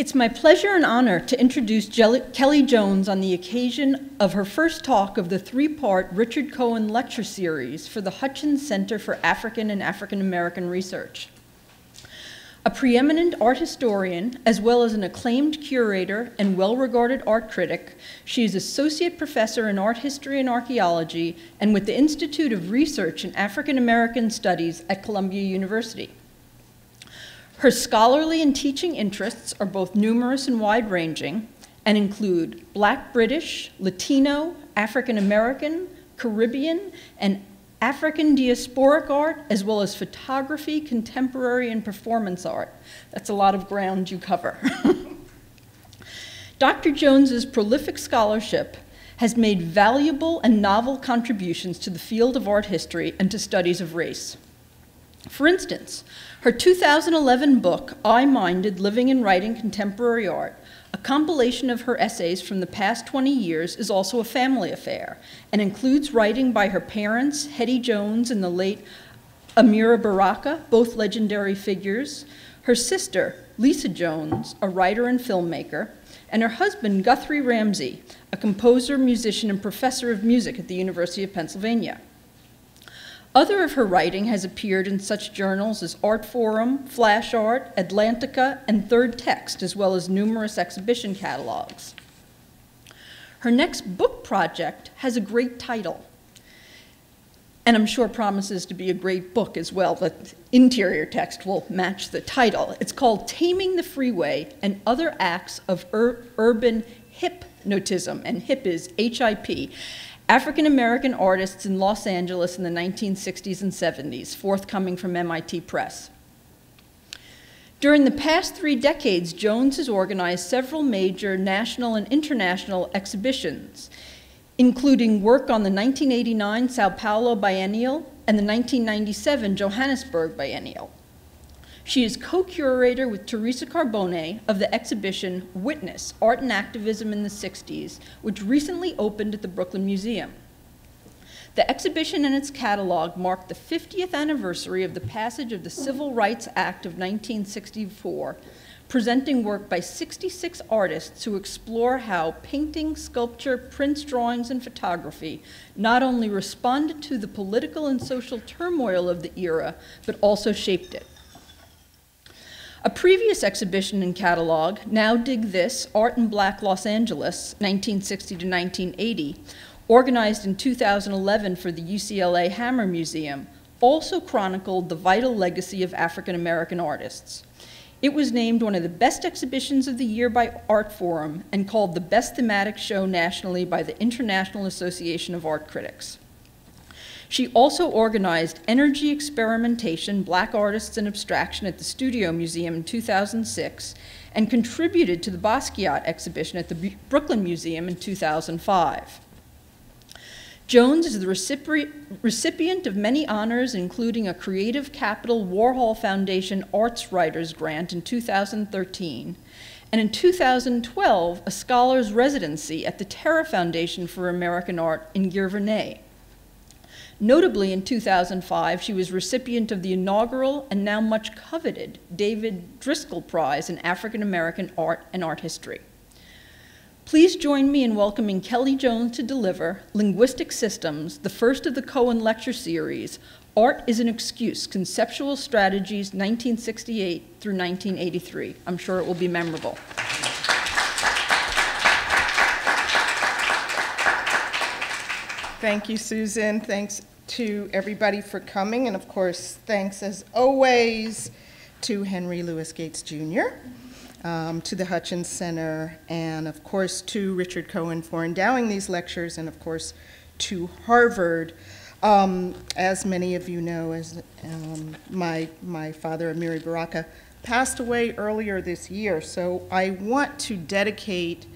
It's my pleasure and honor to introduce Kellie Jones on the occasion of her first talk of the three-part Richard Cohen lecture series for the Hutchins Center for African and African American Research. A preeminent art historian, as well as an acclaimed curator and well-regarded art critic, she is Associate Professor in Art History and Archaeology and with the Institute of Research in African American Studies at Columbia University. Her scholarly and teaching interests are both numerous and wide-ranging and include Black British, Latino, African American, Caribbean, and African diasporic art, as well as photography, contemporary, and performance art. That's a lot of ground you cover. Dr. Jones's prolific scholarship has made valuable and novel contributions to the field of art history and to studies of race. For instance, her 2011 book, I Minded, Living and Writing Contemporary Art, a compilation of her essays from the past 20 years, is also a family affair and includes writing by her parents, Hetty Jones and the late Amira Baraka, both legendary figures, her sister, Lisa Jones, a writer and filmmaker, and her husband, Guthrie Ramsey, a composer, musician, and professor of music at the University of Pennsylvania. Other of her writing has appeared in such journals as Art Forum, Flash Art, Atlantica, and Third Text, as well as numerous exhibition catalogs. Her next book project has a great title, and I'm sure promises to be a great book as well. The interior text will match the title. It's called Taming the Freeway and Other Acts of Urban Hypnotism, and HIP is H-I-P. African American Artists in Los Angeles in the 1960s and 70s, forthcoming from MIT Press. During the past 3 decades, Jones has organized several major national and international exhibitions, including work on the 1989 Sao Paulo Biennial and the 1997 Johannesburg Biennial. She is co-curator with Teresa Carbone of the exhibition Witness, Art and Activism in the 60s, which recently opened at the Brooklyn Museum. The exhibition and its catalog mark the 50th anniversary of the passage of the Civil Rights Act of 1964, presenting work by 66 artists who explore how painting, sculpture, prints, drawings, and photography not only responded to the political and social turmoil of the era, but also shaped it. A previous exhibition and catalog, Now Dig This, Art in Black Los Angeles, 1960 to 1980, organized in 2011 for the UCLA Hammer Museum, also chronicled the vital legacy of African American artists. It was named one of the best exhibitions of the year by Art Forum and called the best thematic show nationally by the International Association of Art Critics. She also organized Energy Experimentation, Black Artists and Abstraction at the Studio Museum in 2006 and contributed to the Basquiat exhibition at the Brooklyn Museum in 2005. Jones is the recipient of many honors, including a Creative Capital Warhol Foundation Arts Writers Grant in 2013, and in 2012, a Scholars Residency at the Terra Foundation for American Art in Giverny. Notably, in 2005, she was recipient of the inaugural and now much coveted David Driscoll Prize in African American Art and Art History. Please join me in welcoming Kellie Jones to deliver Linguistic Systems, the first of the Cohen Lecture Series, Art is an Excuse, Conceptual Strategies, 1968 through 1983. I'm sure it will be memorable. Thank you, Susan. Thanks to everybody for coming. And of course, thanks as always to Henry Louis Gates Jr., to the Hutchins Center, and of course to Richard Cohen for endowing these lectures, and of course to Harvard. As many of you know, as my father, Amiri Baraka, passed away earlier this year, so I want to dedicate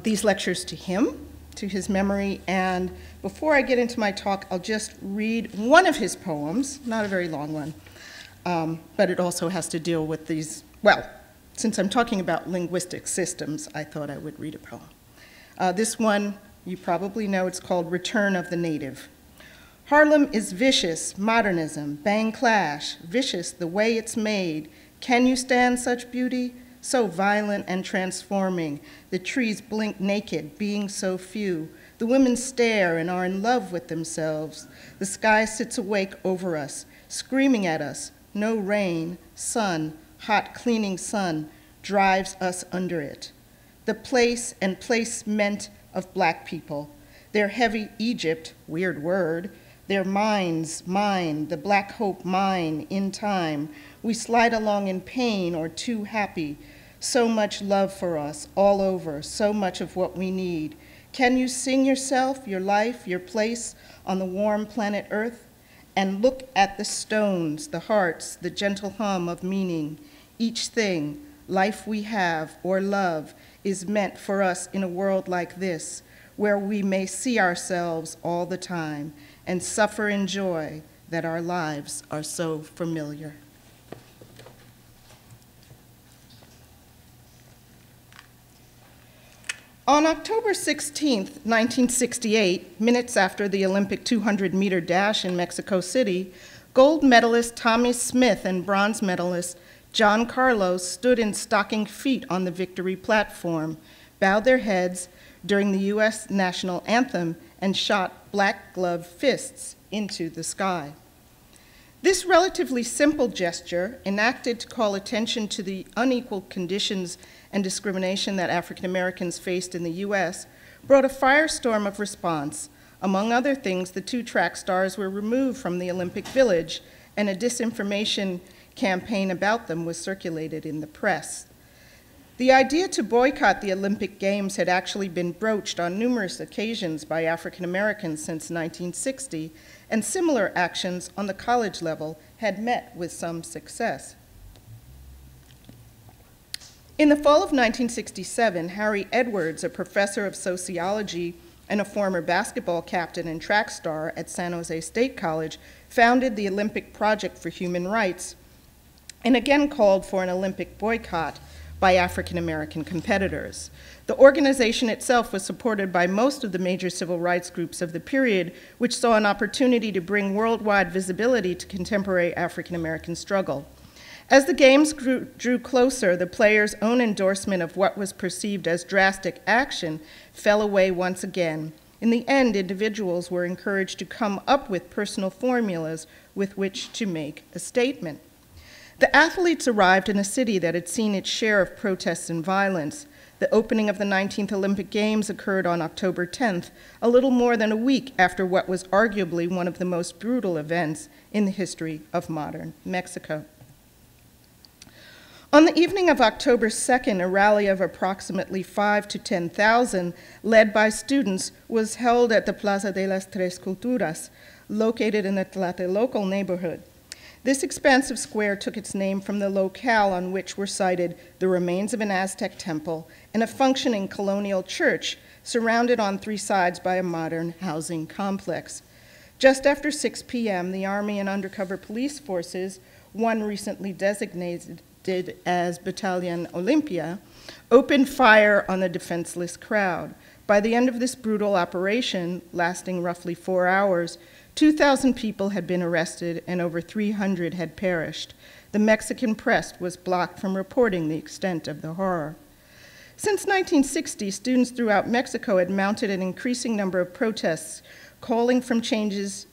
these lectures to him, to his memory, and before I get into my talk, I'll just read one of his poems, not a very long one, but it also has to deal with these, well, since I'm talking about linguistic systems, I thought I would read a poem. This one, you probably know, it's called Return of the Native. Harlem is vicious, modernism, bang clash, vicious the way it's made. Can you stand such beauty? so violent and transforming. The trees blink naked, being so few. The women stare and are in love with themselves. The sky sits awake over us, screaming at us. No rain, sun, hot cleaning sun, drives us under it. The place and placement of black people, their heavy Egypt, weird word, their minds, mine, the black hope mine, in time. We slide along in pain or too happy. So much love for us, all over, so much of what we need. Can you sing yourself, your life, your place on the warm planet Earth? And look at the stones, the hearts, the gentle hum of meaning. Each thing, life we have or love, is meant for us in a world like this, where we may see ourselves all the time and suffer in joy that our lives are so familiar. On October 16, 1968, minutes after the Olympic 200-meter dash in Mexico City, gold medalist Tommy Smith and bronze medalist John Carlos stood in stocking feet on the victory platform, bowed their heads during the U.S. national anthem, and shot black-gloved fists into the sky. This relatively simple gesture, enacted to call attention to the unequal conditions and discrimination that African Americans faced in the U.S., brought a firestorm of response. Among other things, the two track stars were removed from the Olympic Village, and a disinformation campaign about them was circulated in the press. The idea to boycott the Olympic Games had actually been broached on numerous occasions by African Americans since 1960, and similar actions on the college level had met with some success. In the fall of 1967, Harry Edwards, a professor of sociology and a former basketball captain and track star at San Jose State College, founded the Olympic Project for Human Rights, and again called for an Olympic boycott by African American competitors. The organization itself was supported by most of the major civil rights groups of the period, which saw an opportunity to bring worldwide visibility to contemporary African American struggle. As the games drew closer, the players' own endorsement of what was perceived as drastic action fell away once again. In the end, individuals were encouraged to come up with personal formulas with which to make a statement. The athletes arrived in a city that had seen its share of protests and violence. The opening of the 19th Olympic Games occurred on October 10th, a little more than a week after what was arguably one of the most brutal events in the history of modern Mexico. On the evening of October 2nd, a rally of approximately 5,000 to 10,000, led by students, was held at the Plaza de las Tres Culturas, located in the Tlatelolco neighborhood. This expansive square took its name from the locale on which were sited the remains of an Aztec temple and a functioning colonial church surrounded on three sides by a modern housing complex. Just after 6 p.m., the Army and undercover police forces, one recently designated as Battalion Olympia, opened fire on the defenseless crowd. By the end of this brutal operation, lasting roughly 4 hours, 2,000 people had been arrested and over 300 had perished. The Mexican press was blocked from reporting the extent of the horror. Since 1960, students throughout Mexico had mounted an increasing number of protests, calling for changes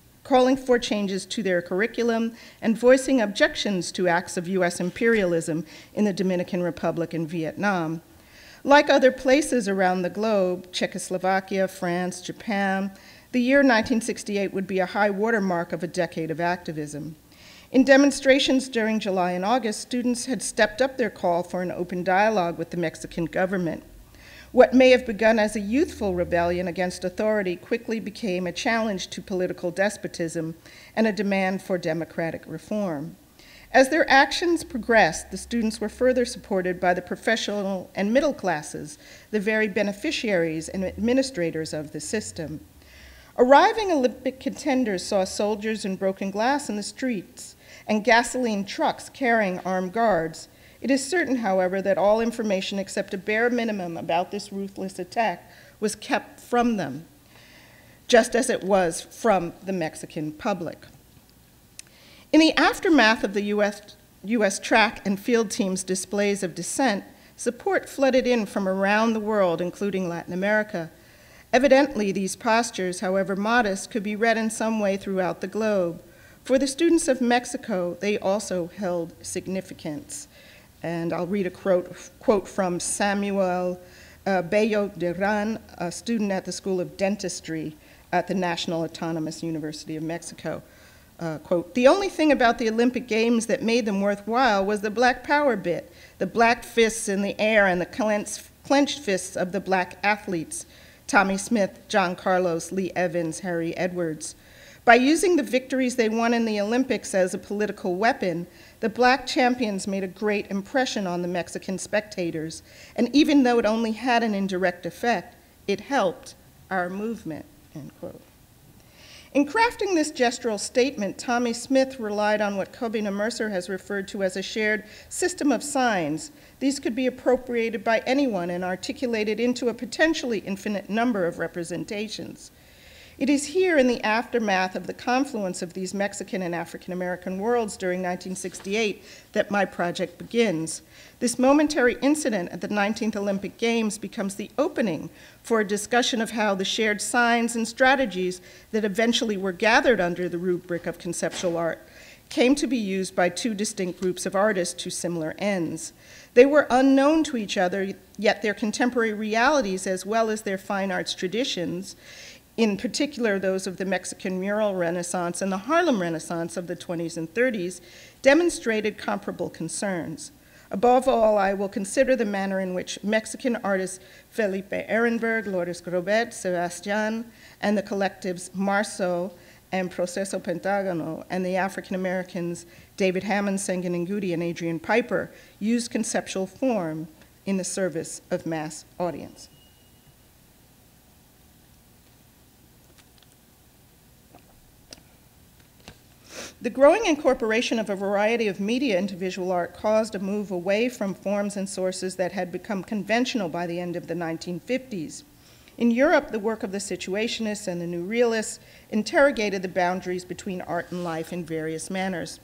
to their curriculum and voicing objections to acts of U.S. imperialism in the Dominican Republic and Vietnam. Like other places around the globe, Czechoslovakia, France, Japan, the year 1968 would be a high watermark of a decade of activism. In demonstrations during July and August, students had stepped up their call for an open dialogue with the Mexican government. What may have begun as a youthful rebellion against authority quickly became a challenge to political despotism and a demand for democratic reform. As their actions progressed, the students were further supported by the professional and middle classes, the very beneficiaries and administrators of the system. Arriving Olympic contenders saw soldiers in broken glass in the streets and gasoline trucks carrying armed guards. It is certain, however, that all information except a bare minimum about this ruthless attack was kept from them, just as it was from the Mexican public. In the aftermath of the U.S. US track and field teams' displays of dissent, support flooded in from around the world, including Latin America. Evidently, these postures, however modest, could be read in some way throughout the globe. For the students of Mexico, they also held significance. And I'll read a quote from Samuel Bello de Ran, a student at the School of Dentistry at the National Autonomous University of Mexico. Quote, "The only thing about the Olympic Games that made them worthwhile was the black power bit, the black fists in the air and the clenched fists of the black athletes, Tommy Smith, John Carlos, Lee Evans, Harry Edwards. By using the victories they won in the Olympics as a political weapon, the black champions made a great impression on the Mexican spectators, and even though it only had an indirect effect, it helped our movement," end quote. In crafting this gestural statement, Tommy Smith relied on what Cobina Mercer has referred to as a shared system of signs. These could be appropriated by anyone and articulated into a potentially infinite number of representations. It is here in the aftermath of the confluence of these Mexican and African American worlds during 1968 that my project begins. This momentary incident at the 19th Olympic Games becomes the opening for a discussion of how the shared signs and strategies that eventually were gathered under the rubric of conceptual art came to be used by two distinct groups of artists to similar ends. They were unknown to each other, yet their contemporary realities, as well as their fine arts traditions, in particular those of the Mexican mural Renaissance and the Harlem Renaissance of the 20s and 30s, demonstrated comparable concerns. Above all, I will consider the manner in which Mexican artists Felipe Ehrenberg, Lourdes Grobet, Sebastián, and the collectives Marceau and Proceso Pentágono, and the African Americans David Hammons, Senga Nengudi, and Adrian Piper used conceptual form in the service of mass audience. The growing incorporation of a variety of media into visual art caused a move away from forms and sources that had become conventional by the end of the 1950s. In Europe, the work of the Situationists and the New Realists interrogated the boundaries between art and life in various manners.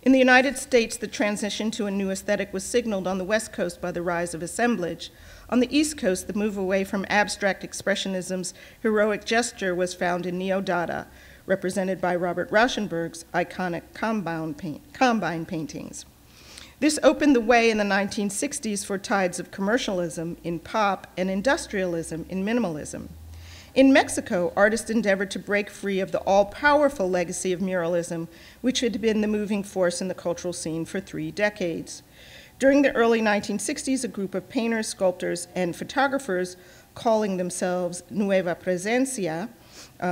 In the United States, the transition to a new aesthetic was signaled on the West Coast by the rise of assemblage. On the East Coast, the move away from abstract expressionism's heroic gesture was found in Neo-Dada, represented by Robert Rauschenberg's iconic Combine paintings. This opened the way in the 1960s for tides of commercialism in pop and industrialism in minimalism. In Mexico, artists endeavored to break free of the all-powerful legacy of muralism, which had been the moving force in the cultural scene for 3 decades. During the early 1960s, a group of painters, sculptors, and photographers calling themselves Nueva Presencia,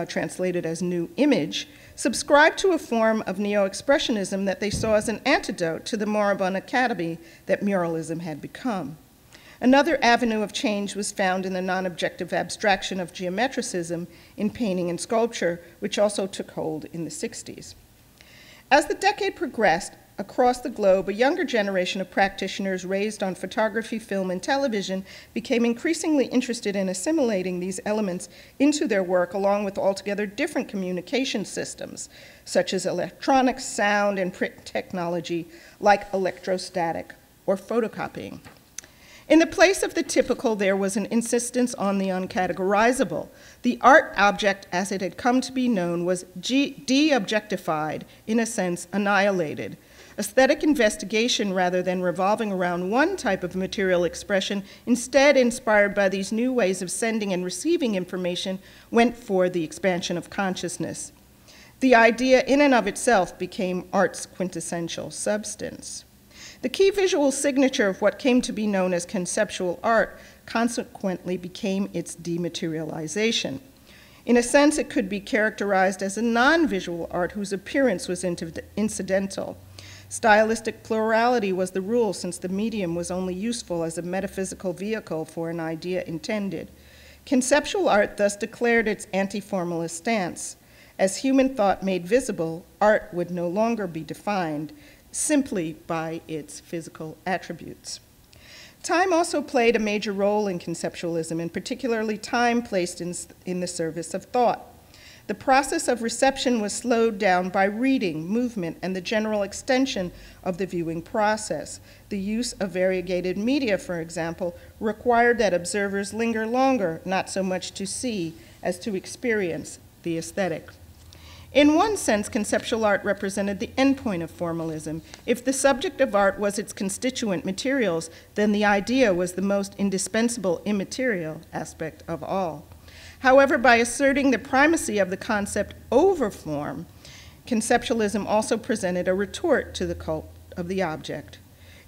translated as New Image, subscribed to a form of neo-expressionism that they saw as an antidote to the moribund academy that muralism had become. Another avenue of change was found in the non-objective abstraction of geometricism in painting and sculpture, which also took hold in the 60s. As the decade progressed, across the globe, a younger generation of practitioners raised on photography, film, and television became increasingly interested in assimilating these elements into their work along with altogether different communication systems, such as electronics, sound, and print technology like electrostatic or photocopying. In the place of the typical, there was an insistence on the uncategorizable. The art object, as it had come to be known, was de-objectified, in a sense, annihilated. Aesthetic investigation, rather than revolving around one type of material expression, instead inspired by these new ways of sending and receiving information, went for the expansion of consciousness. The idea in and of itself became art's quintessential substance. The key visual signature of what came to be known as conceptual art consequently became its dematerialization. In a sense, it could be characterized as a non-visual art whose appearance was incidental. Stylistic plurality was the rule, since the medium was only useful as a metaphysical vehicle for an idea intended. Conceptual art thus declared its anti-formalist stance. As human thought made visible, art would no longer be defined simply by its physical attributes. Time also played a major role in conceptualism, and particularly time placed in the service of thought. The process of reception was slowed down by reading, movement, and the general extension of the viewing process. The use of variegated media, for example, required that observers linger longer, not so much to see as to experience the aesthetic. In one sense, conceptual art represented the endpoint of formalism. If the subject of art was its constituent materials, then the idea was the most indispensable immaterial aspect of all. However, by asserting the primacy of the concept over form, conceptualism also presented a retort to the cult of the object.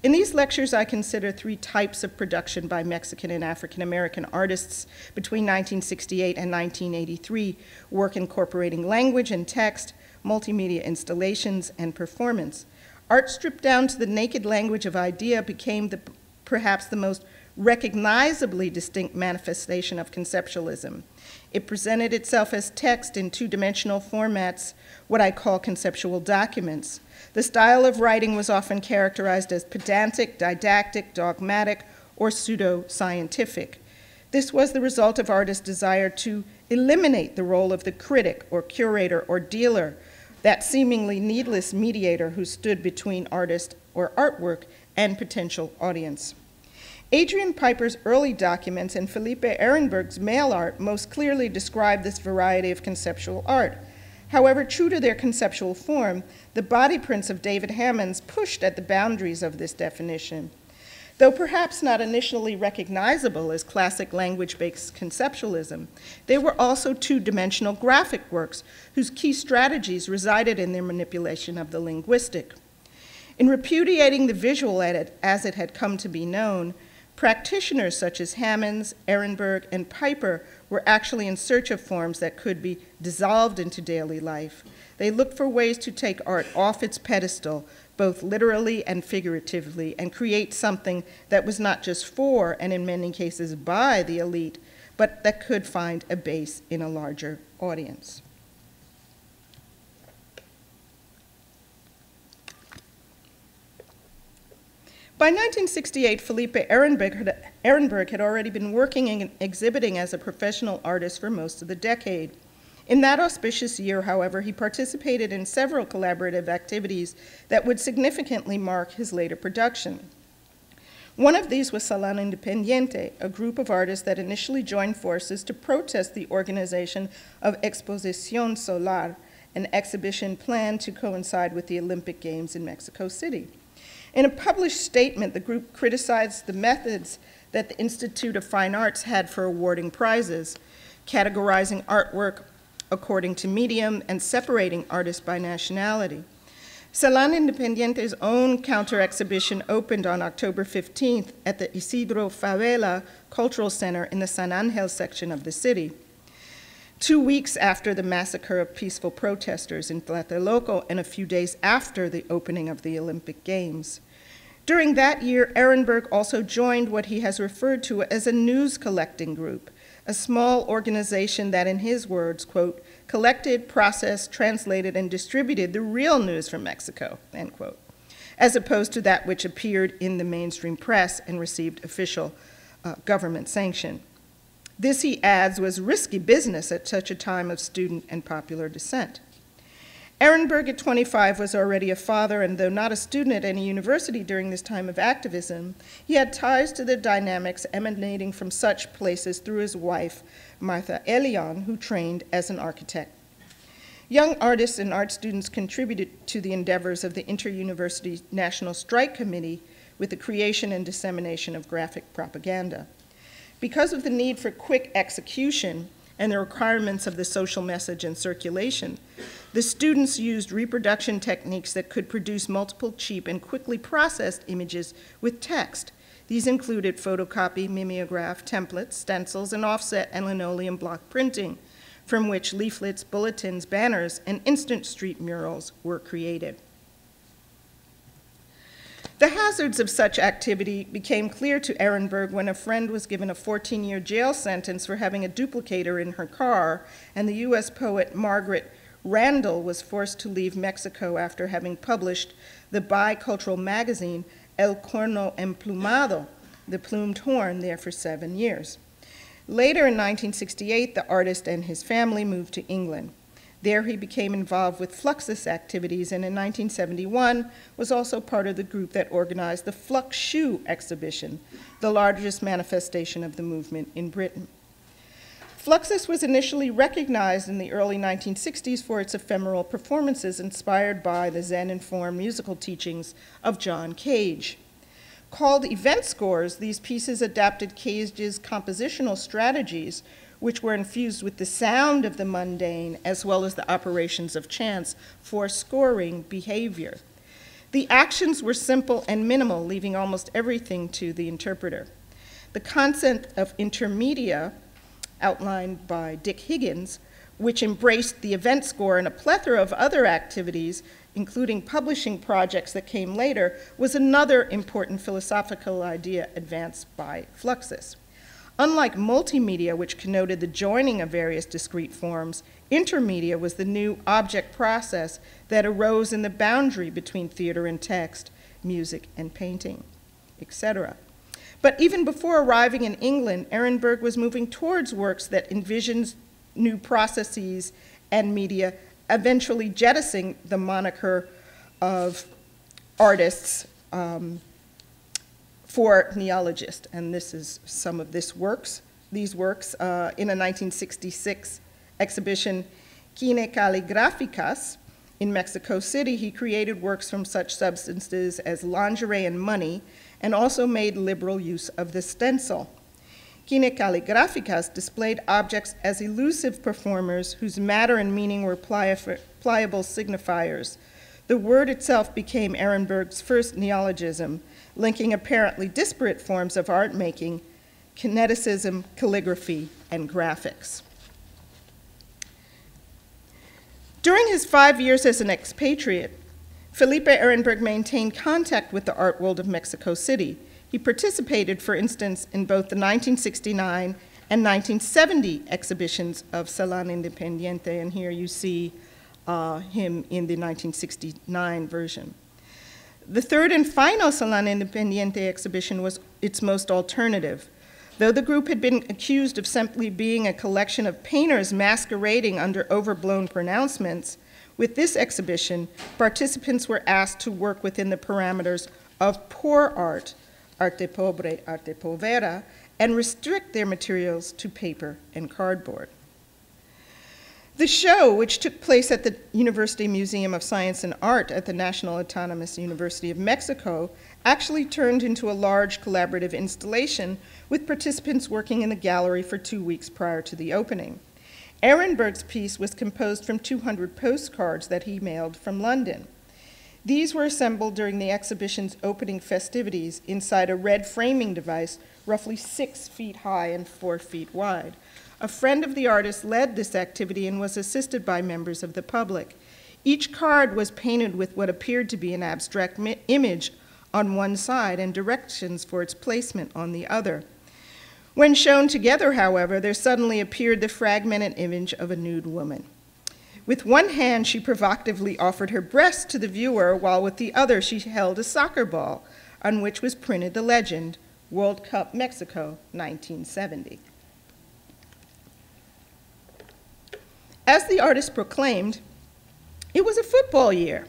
In these lectures, I consider three types of production by Mexican and African American artists between 1968 and 1983, work incorporating language and text, multimedia installations, and performance. Art stripped down to the naked language of idea became perhaps the most recognizably distinct manifestation of conceptualism. It presented itself as text in two-dimensional formats, what I call conceptual documents. The style of writing was often characterized as pedantic, didactic, dogmatic, or pseudo-scientific. This was the result of artists' desire to eliminate the role of the critic or curator or dealer, that seemingly needless mediator who stood between artist or artwork and potential audience. Adrian Piper's early documents and Felipe Ehrenberg's mail art most clearly describe this variety of conceptual art. However, true to their conceptual form, the body prints of David Hammons pushed at the boundaries of this definition. Though perhaps not initially recognizable as classic language-based conceptualism, they were also two-dimensional graphic works whose key strategies resided in their manipulation of the linguistic. In repudiating the visual as it had come to be known, practitioners such as Hammons, Ehrenberg, and Piper were actually in search of forms that could be dissolved into daily life. They looked for ways to take art off its pedestal, both literally and figuratively, and create something that was not just for, and in many cases by, the elite, but that could find a base in a larger audience. By 1968, Felipe Ehrenberg had already been working and exhibiting as a professional artist for most of the decade. In that auspicious year, however, he participated in several collaborative activities that would significantly mark his later production. One of these was Salón Independiente, a group of artists that initially joined forces to protest the organization of Exposición Solar, an exhibition planned to coincide with the Olympic Games in Mexico City. In a published statement, the group criticized the methods that the Institute of Fine Arts had for awarding prizes, categorizing artwork according to medium and separating artists by nationality. Salón Independiente's own counter-exhibition opened on October 15th at the Isidro Favela Cultural Center in the San Angel section of the city, 2 weeks after the massacre of peaceful protesters in Tlatelolco and a few days after the opening of the Olympic Games. During that year, Ehrenberg also joined what he has referred to as a news collecting group, a small organization that, in his words, quote, collected, processed, translated, and distributed the real news from Mexico, end quote, as opposed to that which appeared in the mainstream press and received official government sanction. This, he adds, was risky business at such a time of student and popular dissent. Ehrenberg at 25 was already a father, and though not a student at any university during this time of activism, he had ties to the dynamics emanating from such places through his wife, Martha Elion, who trained as an architect. Young artists and art students contributed to the endeavors of the Inter-University National Strike Committee with the creation and dissemination of graphic propaganda. Because of the need for quick execution and the requirements of the social message and circulation, the students used reproduction techniques that could produce multiple cheap and quickly processed images with text. These included photocopy, mimeograph, templates, stencils, and offset and linoleum block printing, from which leaflets, bulletins, banners, and instant street murals were created. The hazards of such activity became clear to Ehrenberg when a friend was given a 14-year jail sentence for having a duplicator in her car, and the U.S. poet Margaret Randall was forced to leave Mexico after having published the bicultural magazine El Corno Emplumado, the plumed horn, there for 7 years. Later in 1968, the artist and his family moved to England. There he became involved with Fluxus activities, and in 1971 was also part of the group that organized the Fluxus exhibition, the largest manifestation of the movement in Britain. Fluxus was initially recognized in the early 1960s for its ephemeral performances inspired by the Zen-informed musical teachings of John Cage. Called event scores, these pieces adapted Cage's compositional strategies, which were infused with the sound of the mundane as well as the operations of chance for scoring behavior. The actions were simple and minimal, leaving almost everything to the interpreter. The concept of intermedia, outlined by Dick Higgins, which embraced the event score and a plethora of other activities, including publishing projects that came later, was another important philosophical idea advanced by Fluxus. Unlike multimedia, which connoted the joining of various discrete forms, intermedia was the new object process that arose in the boundary between theater and text, music and painting, etc. But even before arriving in England, Ehrenberg was moving towards works that envisioned new processes and media, eventually jettisoning the moniker of artists for neologist. And this is some of these works in a 1966 exhibition, Cine Calligraphikas, in Mexico City. He created works from such substances as lingerie and money, and also made liberal use of the stencil. Cine Calligraphikas displayed objects as elusive performers whose matter and meaning were pliable signifiers. The word itself became Ehrenberg's first neologism, linking apparently disparate forms of art making, kineticism, calligraphy, and graphics. During his 5 years as an expatriate, Felipe Ehrenberg maintained contact with the art world of Mexico City. He participated, for instance, in both the 1969 and 1970 exhibitions of Salón Independiente, and here you see him in the 1969 version. The third and final Salón Independiente exhibition was its most alternative. Though the group had been accused of simply being a collection of painters masquerading under overblown pronouncements, with this exhibition, participants were asked to work within the parameters of poor art, arte pobre, arte povera, and restrict their materials to paper and cardboard. The show, which took place at the University Museum of Science and Art at the National Autonomous University of Mexico, actually turned into a large collaborative installation with participants working in the gallery for 2 weeks prior to the opening. Ehrenberg's piece was composed from 200 postcards that he mailed from London. These were assembled during the exhibition's opening festivities inside a red framing device roughly 6 feet high and 4 feet wide. A friend of the artist led this activity and was assisted by members of the public. Each card was painted with what appeared to be an abstract image on one side and directions for its placement on the other. When shown together, however, there suddenly appeared the fragmented image of a nude woman. With one hand, she provocatively offered her breast to the viewer, while with the other she held a soccer ball, on which was printed the legend, World Cup Mexico, 1970. As the artist proclaimed, it was a football year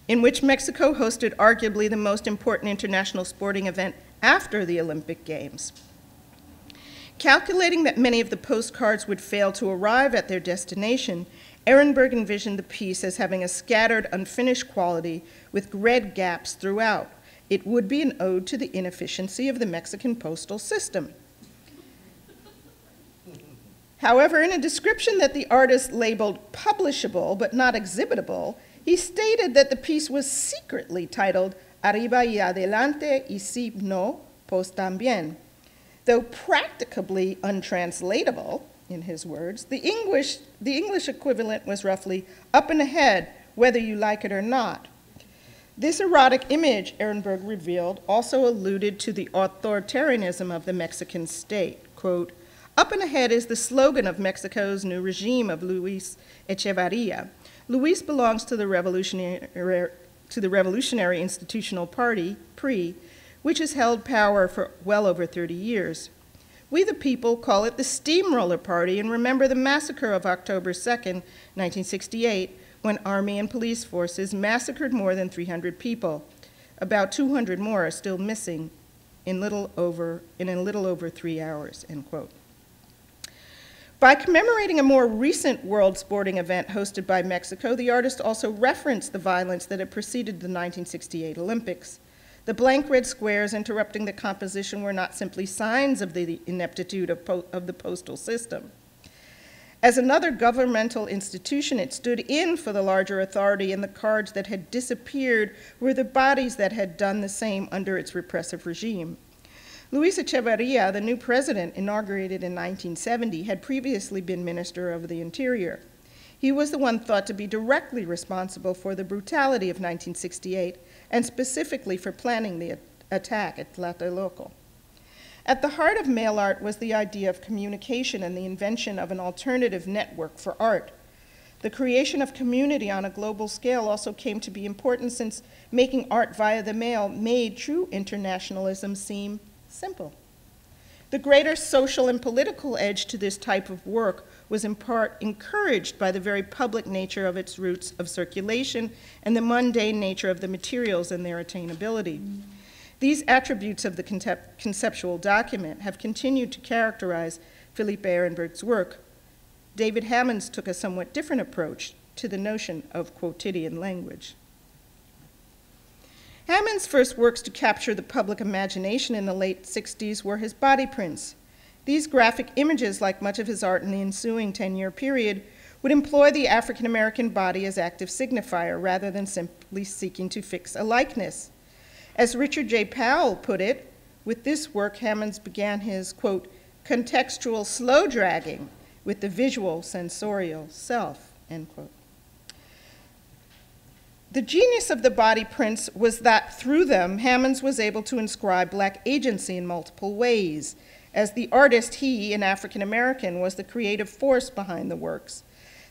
in which Mexico hosted arguably the most important international sporting event after the Olympic Games. Calculating that many of the postcards would fail to arrive at their destination, Ehrenberg envisioned the piece as having a scattered, unfinished quality with red gaps throughout. It would be an ode to the inefficiency of the Mexican postal system. However, in a description that the artist labeled publishable but not exhibitable, he stated that the piece was secretly titled Arriba y Adelante y si no, pues también. Though practicably untranslatable, in his words, the English equivalent was roughly up and ahead, whether you like it or not. This erotic image, Ehrenberg revealed, also alluded to the authoritarianism of the Mexican state. Quote, "Up and ahead is the slogan of Mexico's new regime of Louisa Chavarria. Luis belongs to the Revolutionary Institutional Party, PRI, which has held power for well over 30 years. We the people call it the Steamroller Party and remember the massacre of October 2nd, 1968, when Army and police forces massacred more than 300 people. About 200 more are still missing in a little over 3 hours, end quote. By commemorating a more recent world sporting event hosted by Mexico, the artist also referenced the violence that had preceded the 1968 Olympics. The blank red squares interrupting the composition were not simply signs of the ineptitude of the postal system. As another governmental institution, it stood in for the larger authority, and the cards that had disappeared were the bodies that had done the same under its repressive regime. Louisa Chavarria, the new president inaugurated in 1970, had previously been Minister of the Interior. He was the one thought to be directly responsible for the brutality of 1968, and specifically for planning the attack at Tlatelolco. At the heart of mail art was the idea of communication and the invention of an alternative network for art. The creation of community on a global scale also came to be important, since making art via the mail made true internationalism seem simple. The greater social and political edge to this type of work was in part encouraged by the very public nature of its routes of circulation and the mundane nature of the materials and their attainability. These attributes of the conceptual document have continued to characterize Felipe Ehrenberg's work. David Hammons took a somewhat different approach to the notion of quotidian language. Hammond's first works to capture the public imagination in the late 60s were his body prints. These graphic images, like much of his art in the ensuing 10-year period, would employ the African-American body as active signifier rather than simply seeking to fix a likeness. As Richard J. Powell put it, with this work, Hammons began his, quote, contextual slow dragging with the visual sensorial self, end quote. The genius of the body prints was that through them, Hammons was able to inscribe Black agency in multiple ways. As the artist, he, an African American, was the creative force behind the works.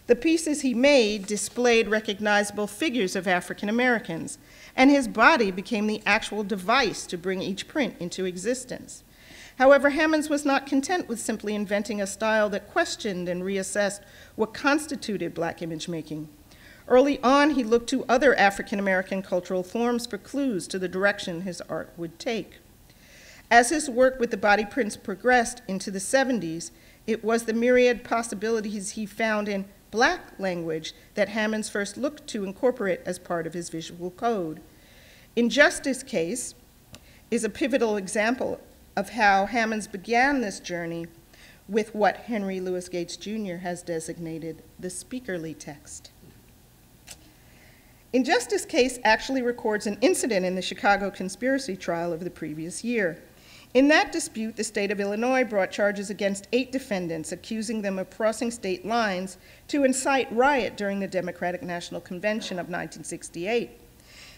The pieces he made displayed recognizable figures of African Americans, and his body became the actual device to bring each print into existence. However, Hammons was not content with simply inventing a style that questioned and reassessed what constituted Black image making. Early on, he looked to other African American cultural forms for clues to the direction his art would take. As his work with the body prints progressed into the 70s, it was the myriad possibilities he found in Black language that Hammons first looked to incorporate as part of his visual code. Injustice Case is a pivotal example of how Hammons began this journey with what Henry Louis Gates Jr. has designated the speakerly text. Injustice Case actually records an incident in the Chicago conspiracy trial of the previous year. In that dispute, the state of Illinois brought charges against 8 defendants, accusing them of crossing state lines to incite riot during the Democratic National Convention of 1968.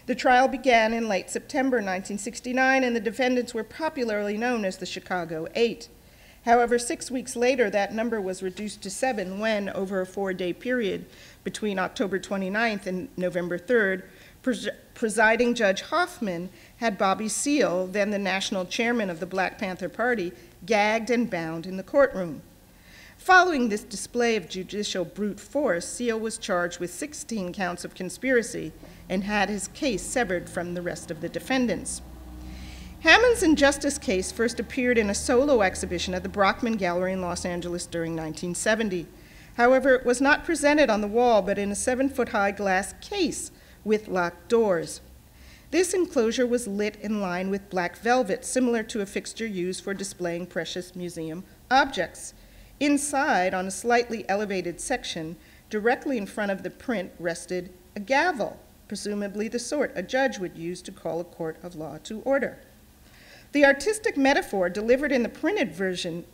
The trial began in late September 1969, and the defendants were popularly known as the Chicago 8. However, 6 weeks later, that number was reduced to 7 when, over a 4-day period between October 29th and November 3rd, presiding Judge Hoffman had Bobby Seale, then the national chairman of the Black Panther Party, gagged and bound in the courtroom. Following this display of judicial brute force, Seale was charged with 16 counts of conspiracy and had his case severed from the rest of the defendants. Hammons' Injustice Case first appeared in a solo exhibition at the Brockman Gallery in Los Angeles during 1970. However, it was not presented on the wall, but in a 7-foot-high glass case with locked doors. This enclosure was lit in line with black velvet, similar to a fixture used for displaying precious museum objects. Inside, on a slightly elevated section, directly in front of the print, rested a gavel, presumably the sort a judge would use to call a court of law to order. The artistic metaphor delivered in the printed vision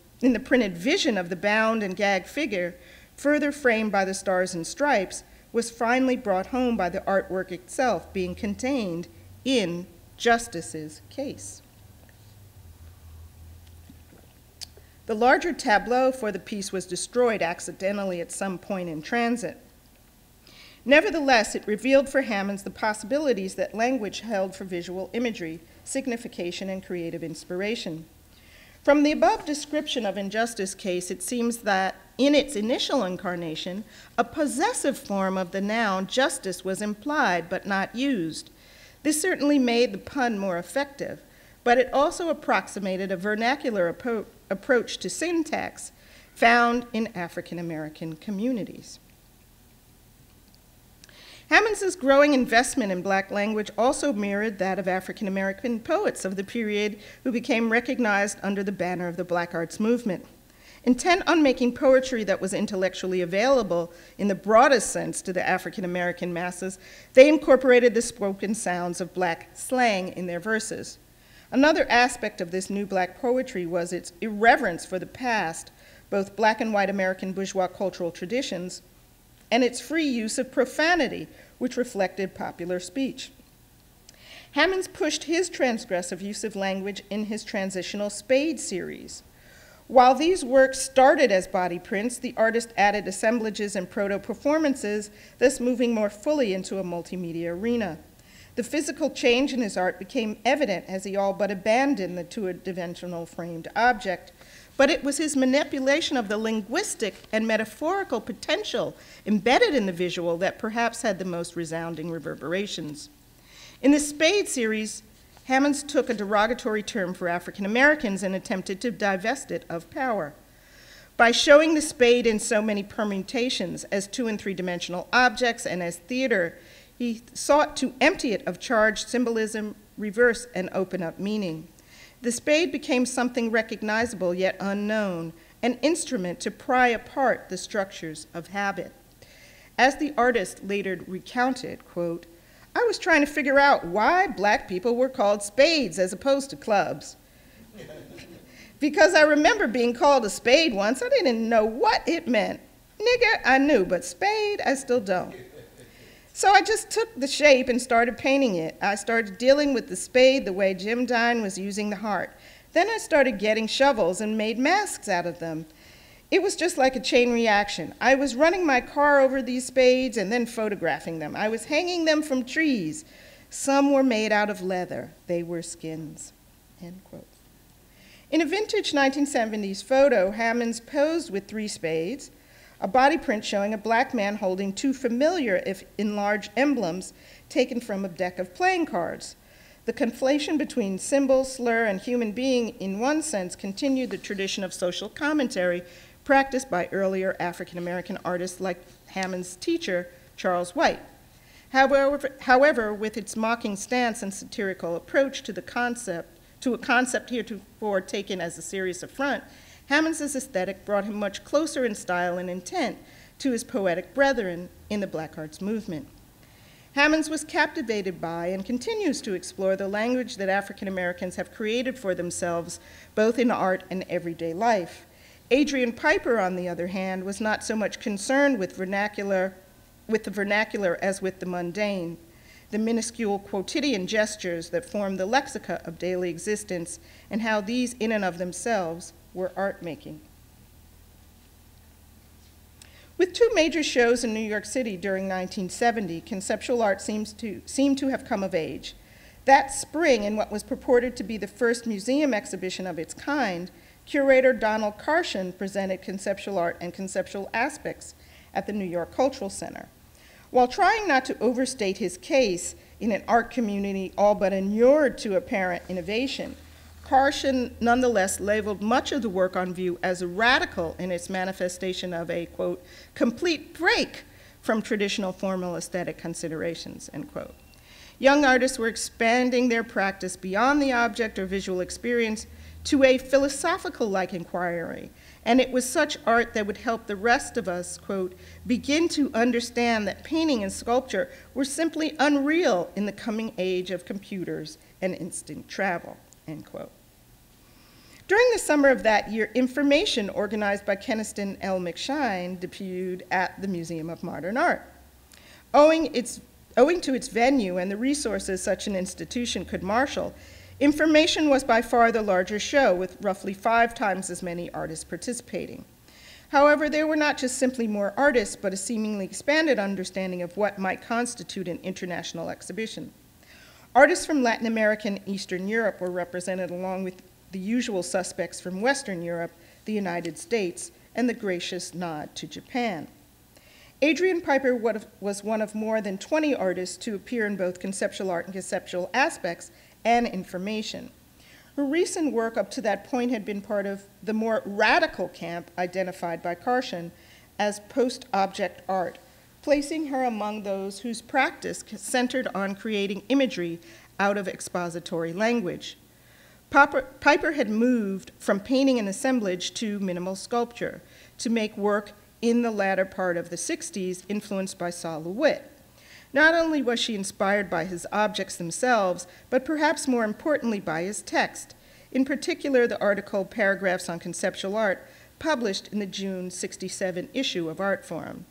of the bound and gagged figure, further framed by the stars and stripes, was finally brought home by the artwork itself being contained in Justice's case. The larger tableau for the piece was destroyed accidentally at some point in transit. Nevertheless, it revealed for Hammons the possibilities that language held for visual imagery, signification, and creative inspiration. From the above description of injustice case, it seems that in its initial incarnation, a possessive form of the noun justice was implied but not used. This certainly made the pun more effective, but it also approximated a vernacular approach to syntax found in African American communities. Hammons's growing investment in Black language also mirrored that of African American poets of the period who became recognized under the banner of the Black Arts movement. Intent on making poetry that was intellectually available in the broadest sense to the African American masses, they incorporated the spoken sounds of Black slang in their verses. Another aspect of this new Black poetry was its irreverence for the past, both Black and white American bourgeois cultural traditions, and its free use of profanity, which reflected popular speech. Hammons pushed his transgressive use of language in his transitional Spade series. While these works started as body prints, the artist added assemblages and proto-performances, thus moving more fully into a multimedia arena. The physical change in his art became evident as he all but abandoned the two-dimensional framed object, but it was his manipulation of the linguistic and metaphorical potential embedded in the visual that perhaps had the most resounding reverberations. In the Spade series, Hammons took a derogatory term for African Americans and attempted to divest it of power. By showing the spade in so many permutations as 2- and 3-dimensional objects and as theater, he sought to empty it of charged symbolism, reverse, and open up meaning. The spade became something recognizable yet unknown, an instrument to pry apart the structures of habit. As the artist later recounted, quote, "I was trying to figure out why Black people were called spades as opposed to clubs. Because I remember being called a spade once, I didn't know what it meant. Nigger, I knew, but spade, I still don't. So I just took the shape and started painting it. I started dealing with the spade the way Jim Dine was using the heart. Then I started getting shovels and made masks out of them. It was just like a chain reaction. I was running my car over these spades and then photographing them. I was hanging them from trees. Some were made out of leather. They were skins," end quote. In a vintage 1970s photo, Hammons posed with 3 spades, a body print showing a Black man holding 2 familiar, if enlarged, emblems taken from a deck of playing cards. The conflation between symbol, slur, and human being, in one sense, continued the tradition of social commentary practiced by earlier African-American artists like Hammons' teacher, Charles White. However, with its mocking stance and satirical approach to a concept heretofore taken as a serious affront, Hammons' aesthetic brought him much closer in style and intent to his poetic brethren in the Black Arts movement. Hammons was captivated by and continues to explore the language that African Americans have created for themselves, both in art and everyday life. Adrian Piper, on the other hand, was not so much concerned with the vernacular as with the mundane, the minuscule quotidian gestures that form the lexica of daily existence, and how these in and of themselves were art making. With 2 major shows in New York City during 1970, conceptual art seemed to have come of age. That spring, in what was purported to be the first museum exhibition of its kind, curator Donald Karshan presented conceptual art and conceptual aspects at the New York Cultural Center. While trying not to overstate his case in an art community all but inured to apparent innovation, Karshan nonetheless labeled much of the work on view as radical in its manifestation of a, quote, complete break from traditional formal aesthetic considerations, end quote. Young artists were expanding their practice beyond the object or visual experience to a philosophical-like inquiry, and it was such art that would help the rest of us, quote, begin to understand that painting and sculpture were simply unreal in the coming age of computers and instant travel, end quote. During the summer of that year, information organized by Keniston L. McShine debuted at the Museum of Modern Art. Owing to its venue and the resources such an institution could marshal, information was by far the larger show, with roughly 5 times as many artists participating. However, there were not just simply more artists, but a seemingly expanded understanding of what might constitute an international exhibition. Artists from Latin America and Eastern Europe were represented along with the usual suspects from Western Europe, the United States, and the gracious nod to Japan. Adrienne Piper was one of more than 20 artists to appear in both conceptual art and conceptual aspects and information. Her recent work up to that point had been part of the more radical camp identified by Cohen as post-object art, placing her among those whose practice centered on creating imagery out of expository language. Piper had moved from painting and assemblage to minimal sculpture to make work in the latter part of the 60s influenced by Sol LeWitt. Not only was she inspired by his objects themselves, but perhaps more importantly by his text, in particular the article Paragraphs on Conceptual Art, published in the June '67 issue of Artforum.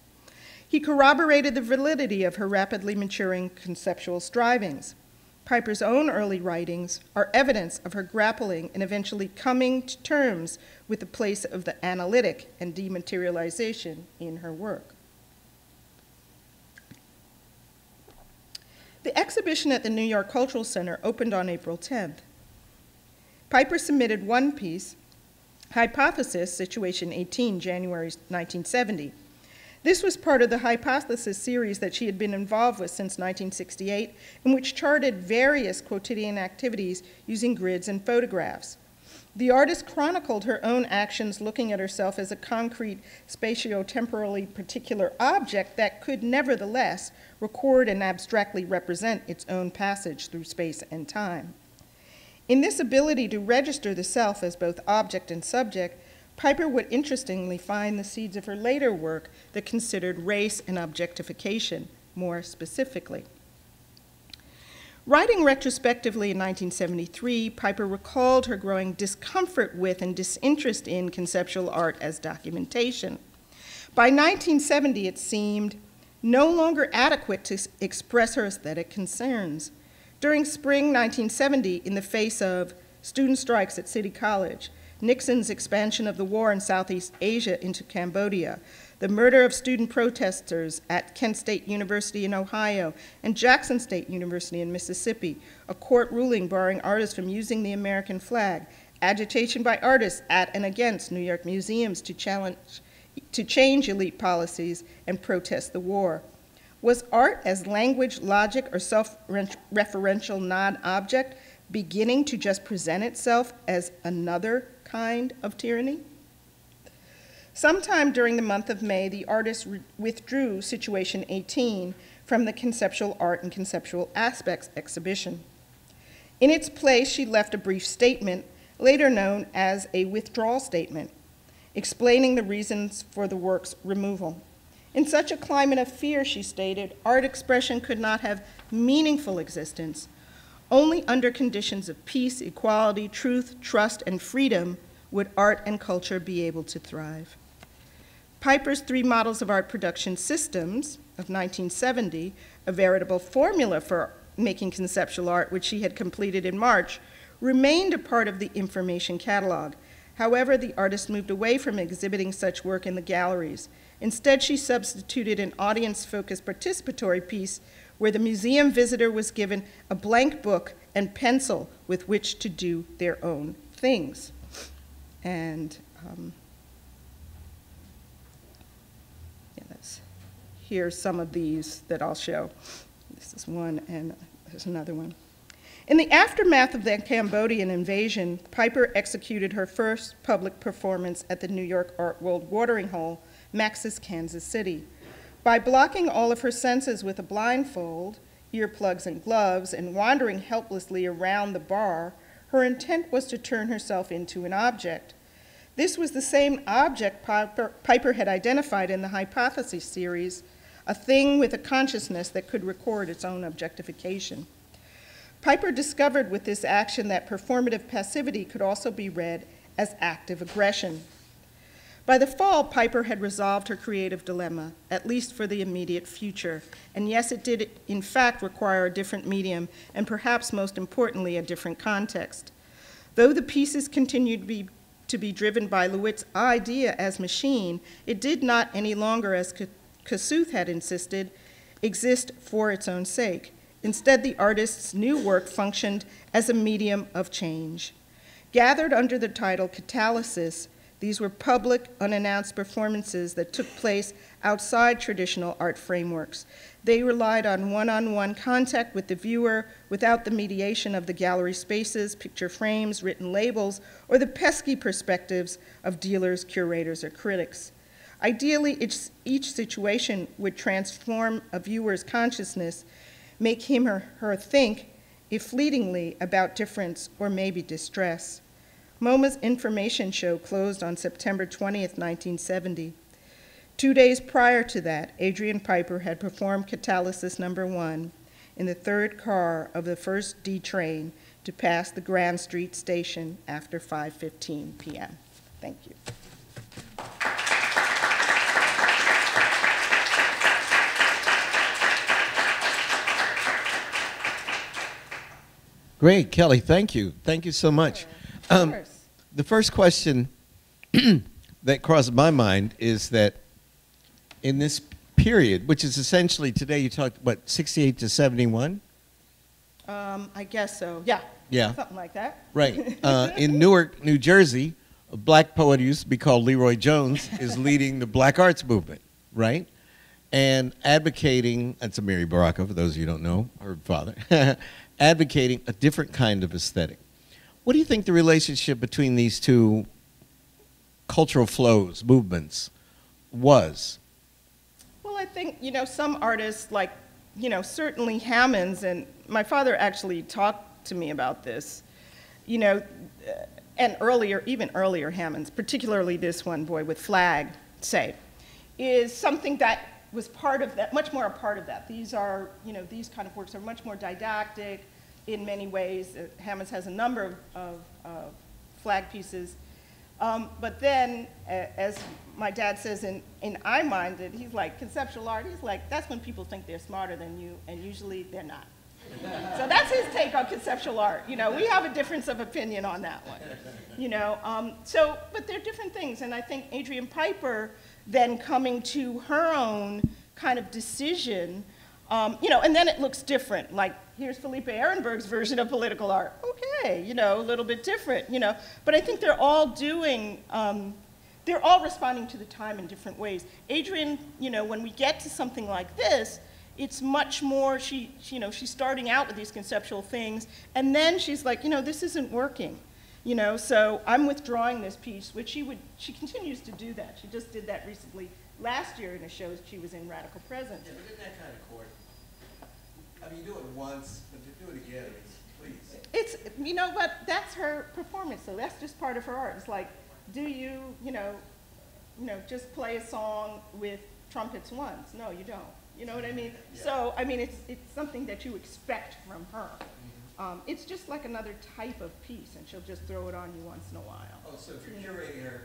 He corroborated the validity of her rapidly maturing conceptual strivings. Piper's own early writings are evidence of her grappling and eventually coming to terms with the place of the analytic and dematerialization in her work. The exhibition at the New York Cultural Center opened on April 10th. Piper submitted one piece, Hypothesis, Situation 18, January 1970. This was part of the Hypothesis series that she had been involved with since 1968, in which charted various quotidian activities using grids and photographs. The artist chronicled her own actions looking at herself as a concrete, spatio-temporally particular object that could nevertheless record and abstractly represent its own passage through space and time. In this ability to register the self as both object and subject, Piper would interestingly find the seeds of her later work that considered race and objectification more specifically. Writing retrospectively in 1973, Piper recalled her growing discomfort with and disinterest in conceptual art as documentation. By 1970, it seemed no longer adequate to express her aesthetic concerns. During spring 1970, in the face of student strikes at City College, Nixon's expansion of the war in Southeast Asia into Cambodia, the murder of student protesters at Kent State University in Ohio and Jackson State University in Mississippi, a court ruling barring artists from using the American flag, agitation by artists at and against New York museums to change elite policies and protest the war. Was art as language, logic, or self-referential non-object beginning to just present itself as another kind of tyranny? Sometime during the month of May, the artist withdrew Situation 18 from the Conceptual Art and Conceptual Aspects exhibition. In its place, she left a brief statement, later known as a withdrawal statement, explaining the reasons for the work's removal. In such a climate of fear, she stated, art expression could not have meaningful existence. Only under conditions of peace, equality, truth, trust, and freedom would art and culture be able to thrive. Piper's 3 models of art production systems of 1970, a veritable formula for making conceptual art, which she had completed in March, remained a part of the information catalog. However, the artist moved away from exhibiting such work in the galleries. Instead, she substituted an audience-focused participatory piece where the museum visitor was given a blank book and pencil with which to do their own things. And here's some of these that I'll show. This is one, and there's another one. In the aftermath of the Cambodian invasion, Piper executed her first public performance at the New York Art World watering hole, Max's Kansas City. By blocking all of her senses with a blindfold, earplugs and gloves, and wandering helplessly around the bar, her intent was to turn herself into an object. This was the same object Piper had identified in the Hypothesis series, a thing with a consciousness that could record its own objectification. Piper discovered with this action that performative passivity could also be read as active aggression. By the fall, Piper had resolved her creative dilemma, at least for the immediate future. And yes, it did in fact require a different medium, and perhaps most importantly, a different context. Though the pieces continued to be driven by LeWitt's idea as machine, it did not any longer, as Kossuth had insisted, exist for its own sake. Instead, the artist's new work functioned as a medium of change. Gathered under the title Catalysis, these were public, unannounced performances that took place outside traditional art frameworks. They relied on one-on-one contact with the viewer without the mediation of the gallery spaces, picture frames, written labels, or the pesky perspectives of dealers, curators, or critics. Ideally, each situation would transform a viewer's consciousness, make him or her think, if fleetingly, about difference or maybe distress. MoMA's information show closed on September 20th, 1970. 2 days prior to that, Adrian Piper had performed Catalysis #1 in the third car of the first D train to pass the Grand Street station after 5:15 p.m. Thank you. Great, Kelly, thank you. Thank you so much. The first question that crossed my mind is that in this period, which is essentially today, you talked, what, 68 to 71? I guess so, yeah. Yeah. Something like that. Right. In Newark, New Jersey, a black poet who used to be called Leroy Jones is leading the black arts movement, right? And advocating, that's Amiri Baraka, for those of you who don't know, her father, advocating a different kind of aesthetic. What do you think the relationship between these two cultural flows, movements, was? Well, I think, some artists like, certainly Hammons, and my father actually talked to me about this, and earlier, even earlier Hammons, particularly this one, boy, with Flag, say, is something that was part of that, much more a part of that. These are, these kind of works are much more didactic in many ways. Hammons has a number of Flag pieces. But then, as my dad says in I Minded, he's like, conceptual art, he's like, that's when people think they're smarter than you, and usually they're not. So that's his take on conceptual art. We have a difference of opinion on that one. But they're different things, and I think Adrienne Piper then coming to her own kind of decision, and then it looks different. Like, here's Felipe Ehrenberg's version of political art. Okay, a little bit different, But I think they're all doing, they're all responding to the time in different ways. Adrienne, when we get to something like this, it's much more, she's starting out with these conceptual things, and then she's like, this isn't working. So I'm withdrawing this piece, which she continues to do that. She just did that recently last year in a show she was in, Radical Presence. Yeah, but in that kind of court, I mean, you do it once, but to do it again, please. It's, but that's her performance, so that's just part of her art. It's like, do you, just play a song with trumpets once? No, you don't. You know what I mean? Yeah. So, I mean, it's something that you expect from her. It's just like another type of piece, and she'll just throw it on you once in a while. Oh, so if you're curating her,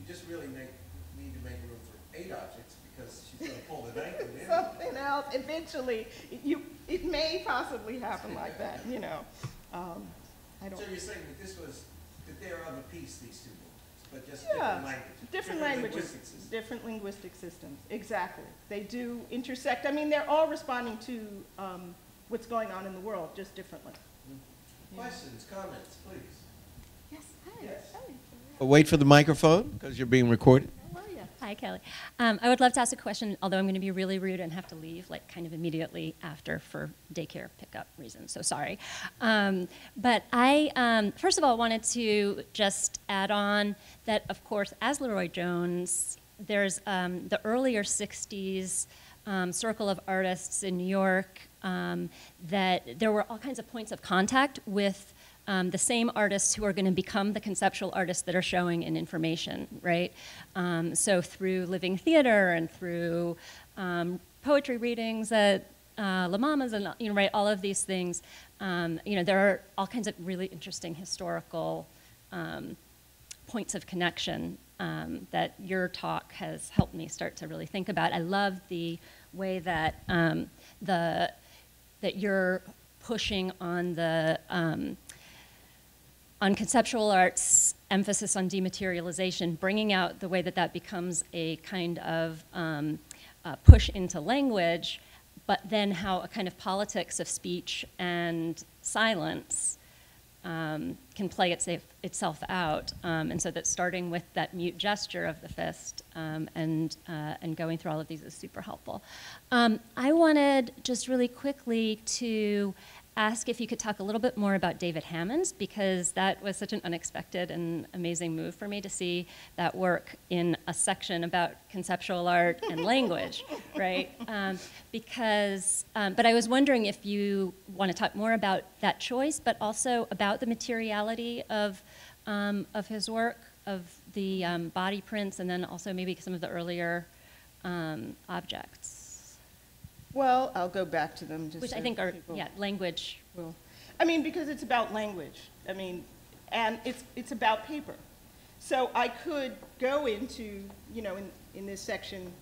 you just really need to make room for 8 objects because she's going to pull the 9th one in. Something else. Eventually, it may possibly happen like that, I don't. So you're saying that they're on the piece, these two books, but just different languages. Different linguistic systems, exactly. They do intersect. I mean, they're all responding to what's going on in the world, just differently. Questions, comments, please. Yes, hi. Yes. Hi. Wait for the microphone, because you're being recorded. How are you? Hi, Kelly. I would love to ask a question, although I'm going to be really rude and have to leave, like, kind of immediately after for daycare pickup reasons, so sorry. But I, first of all, wanted to just add on that, of course, as Leroy Jones, there's the earlier 60s circle of artists in New York that there were all kinds of points of contact with the same artists who are going to become the conceptual artists that are showing in information, right? So through living theater and through poetry readings at La Mama's and, right, all of these things, there are all kinds of really interesting historical points of connection that your talk has helped me start to really think about. I love the way that that you're pushing on the on conceptual arts, emphasis on dematerialization, bringing out the way that that becomes a kind of push into language, but then how a kind of politics of speech and silence can play itself out, and so that starting with that mute gesture of the fist and going through all of these is super helpful. I wanted just really quickly to ask if you could talk a little bit more about David Hammons, because that was such an unexpected and amazing move for me to see that work in a section about conceptual art and language, right? But I was wondering if you want to talk more about that choice, but also about the materiality of his work, of the body prints, and then also maybe some of the earlier objects. Well, I'll go back to them. Just Which so I think are, people yeah, language. will. I mean, because it's about language. I mean, and it's about paper. So I could go into, you know, in this section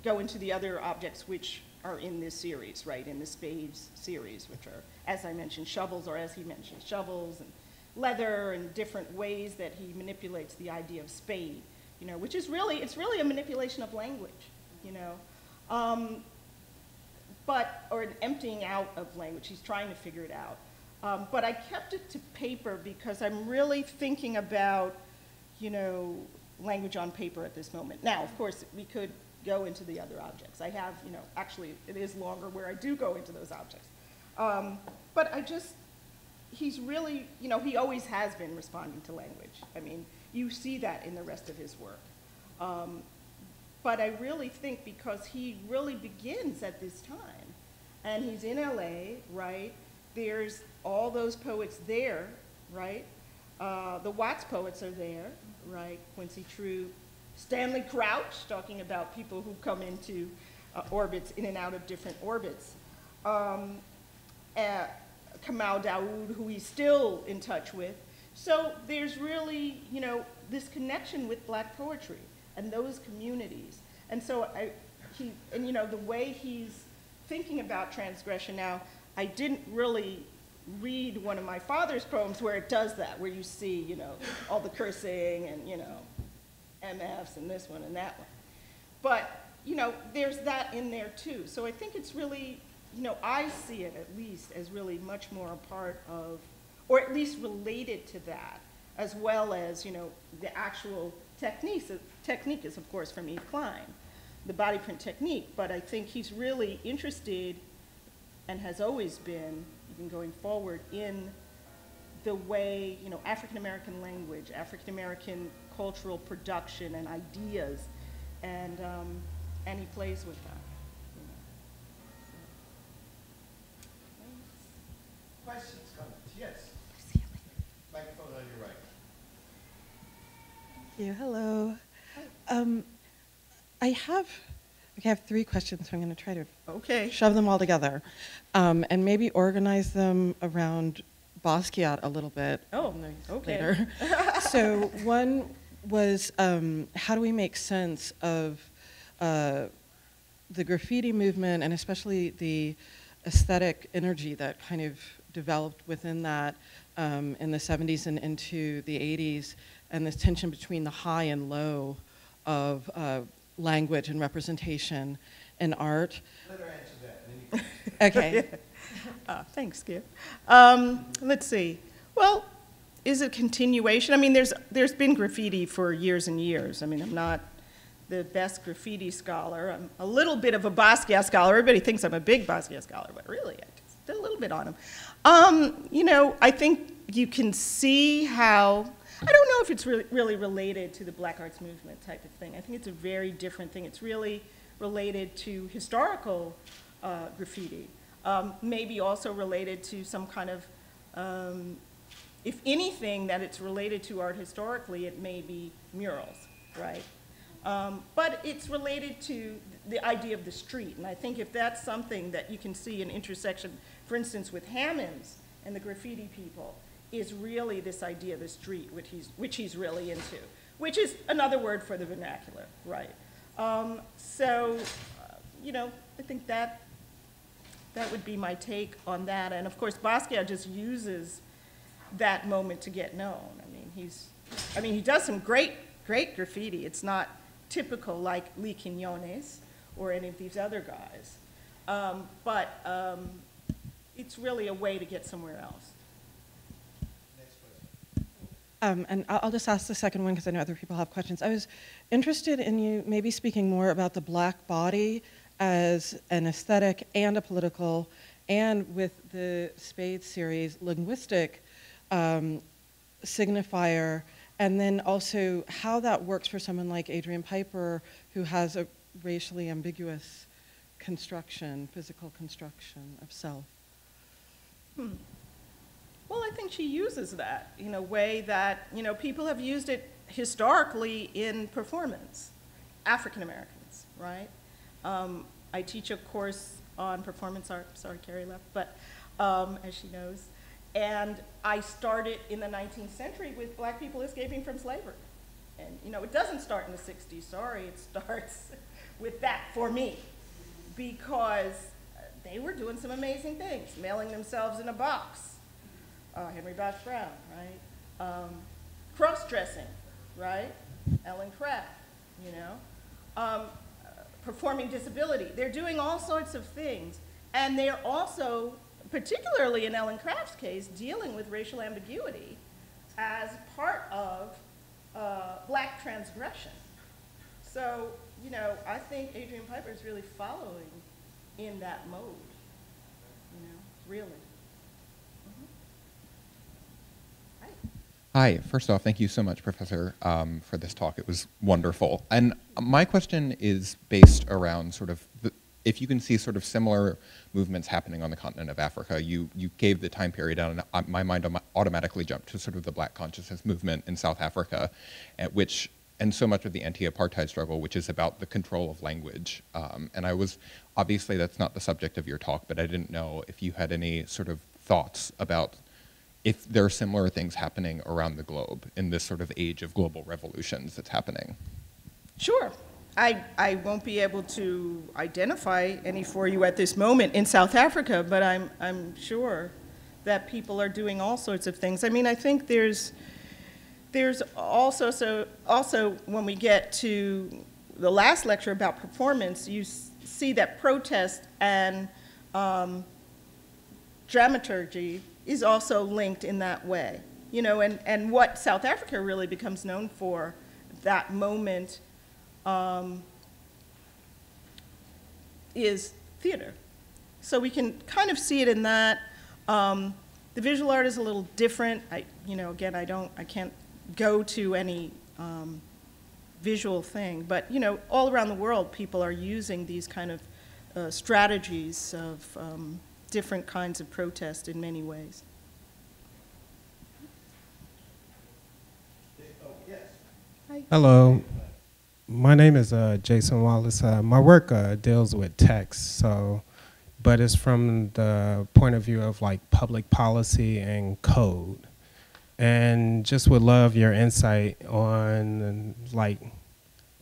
go into the other objects which are in this series, right, in the spades series, which are, as I mentioned, shovels, or as he mentioned, shovels and leather and different ways that he manipulates the idea of spade, you know, which is really, it's really a manipulation of language, you know, or an emptying out of language. He's trying to figure it out. But I kept it to paper because I'm really thinking about, you know, language on paper at this moment. Now, of course, we could go into the other objects. I have, you know, actually, it is longer where I do go into those objects. But he's really, you know, he always has been responding to language. I mean, you see that in the rest of his work. But I really think because he really begins at this time, and he's in LA, right? There's all those poets there, right? The Watts poets are there, right? Quincy True, Stanley Crouch, talking about people who come into orbits, in and out of different orbits. Kamal Daoud, who he's still in touch with. So there's really, you know, this connection with Black poetry and those communities. And so you know, the way he's thinking about transgression now, I didn't really read one of my father's poems where it does that, where you see, you know, all the cursing and, you know, MFs and this one and that one. But, you know, there's that in there too. So I think it's really, you know, I see it at least as really much more a part of, or at least related to that, as well as, you know, the actual technique. Technique is, of course, from Yves Klein, the body print technique, but I think he's really interested and has always been, even going forward, in the way, you know, African-American language, African-American cultural production and ideas, and he plays with that. You know. Questions, comments? Yes. Microphone on your right. Thank you. Hello. I have 3 questions, so I'm going to try to shove them all together, and maybe organize them around Basquiat a little bit. Oh, okay. Later. So one was, how do we make sense of the graffiti movement, and especially the aesthetic energy that kind of developed within that in the 70s and into the 80s, and this tension between the high and low of language and representation in art? Let her answer that. Okay. Thanks, Skip. Let's see. Well, is it continuation? I mean, there's been graffiti for years and years. I mean, I'm not the best graffiti scholar. I'm a little bit of a Basquiat scholar. Everybody thinks I'm a big Basquiat scholar, but really, I just did a little bit on him. You know, I think you can see how, I don't know if it's really related to the Black Arts Movement type of thing. I think it's a very different thing. It's really related to historical graffiti. Maybe also related to some kind of, if anything that it's related to art historically, it may be murals, right? But it's related to the idea of the street. And I think if that's something that you can see an intersection, for instance, with Hammons and the graffiti people, is really this idea of the street, which he's really into, which is another word for the vernacular, right? You know, I think that would be my take on that. And of course, Basquiat just uses that moment to get known. I mean, he does some great graffiti. It's not typical like Lee Quinones or any of these other guys. it's really a way to get somewhere else. And I'll just ask the second one because I know other people have questions. I was interested in you maybe speaking more about the black body as an aesthetic and a political, and with the Spades series, linguistic signifier, and then also how that works for someone like Adrian Piper, who has a racially ambiguous construction, physical construction of self. Well, I think she uses that in a way that, people have used it historically in performance, African Americans, right? I teach a course on performance art, sorry Kellie left, but as she knows, and I started in the 19th century with black people escaping from slavery. And it doesn't start in the 60s, sorry, it starts with that for me, because they were doing some amazing things, mailing themselves in a box. Henry Bosch Brown, right? Cross-dressing, right? Ellen Craft, performing disability. They're doing all sorts of things. And they're also, particularly in Ellen Craft's case, dealing with racial ambiguity as part of black transgression. So, I think Adrian Piper is really following in that mode, really. Hi, first off, thank you so much, Professor, for this talk. It was wonderful. And my question is based around sort of, if you can see sort of similar movements happening on the continent of Africa. You gave the time period, and my mind automatically jumped to sort of the Black consciousness movement in South Africa, and so much of the anti-apartheid struggle, which is about the control of language. And obviously that's not the subject of your talk, but I didn't know if you had any sort of thoughts about if there are similar things happening around the globe in this sort of age of global revolutions that's happening. Sure. I won't be able to identify any for you at this moment in South Africa, but I'm sure that people are doing all sorts of things. I mean, I think there's also when we get to the last lecture about performance, you see that protest and dramaturgy is also linked in that way, and what South Africa really becomes known for, that moment, is theater. So we can kind of see it in that. The visual art is a little different. Again, I can't go to any visual thing, but all around the world, people are using these kind of strategies of different kinds of protest in many ways. Hello, my name is Jason Wallace. My work deals with text, but it's from the point of view of like public policy and code, and just would love your insight on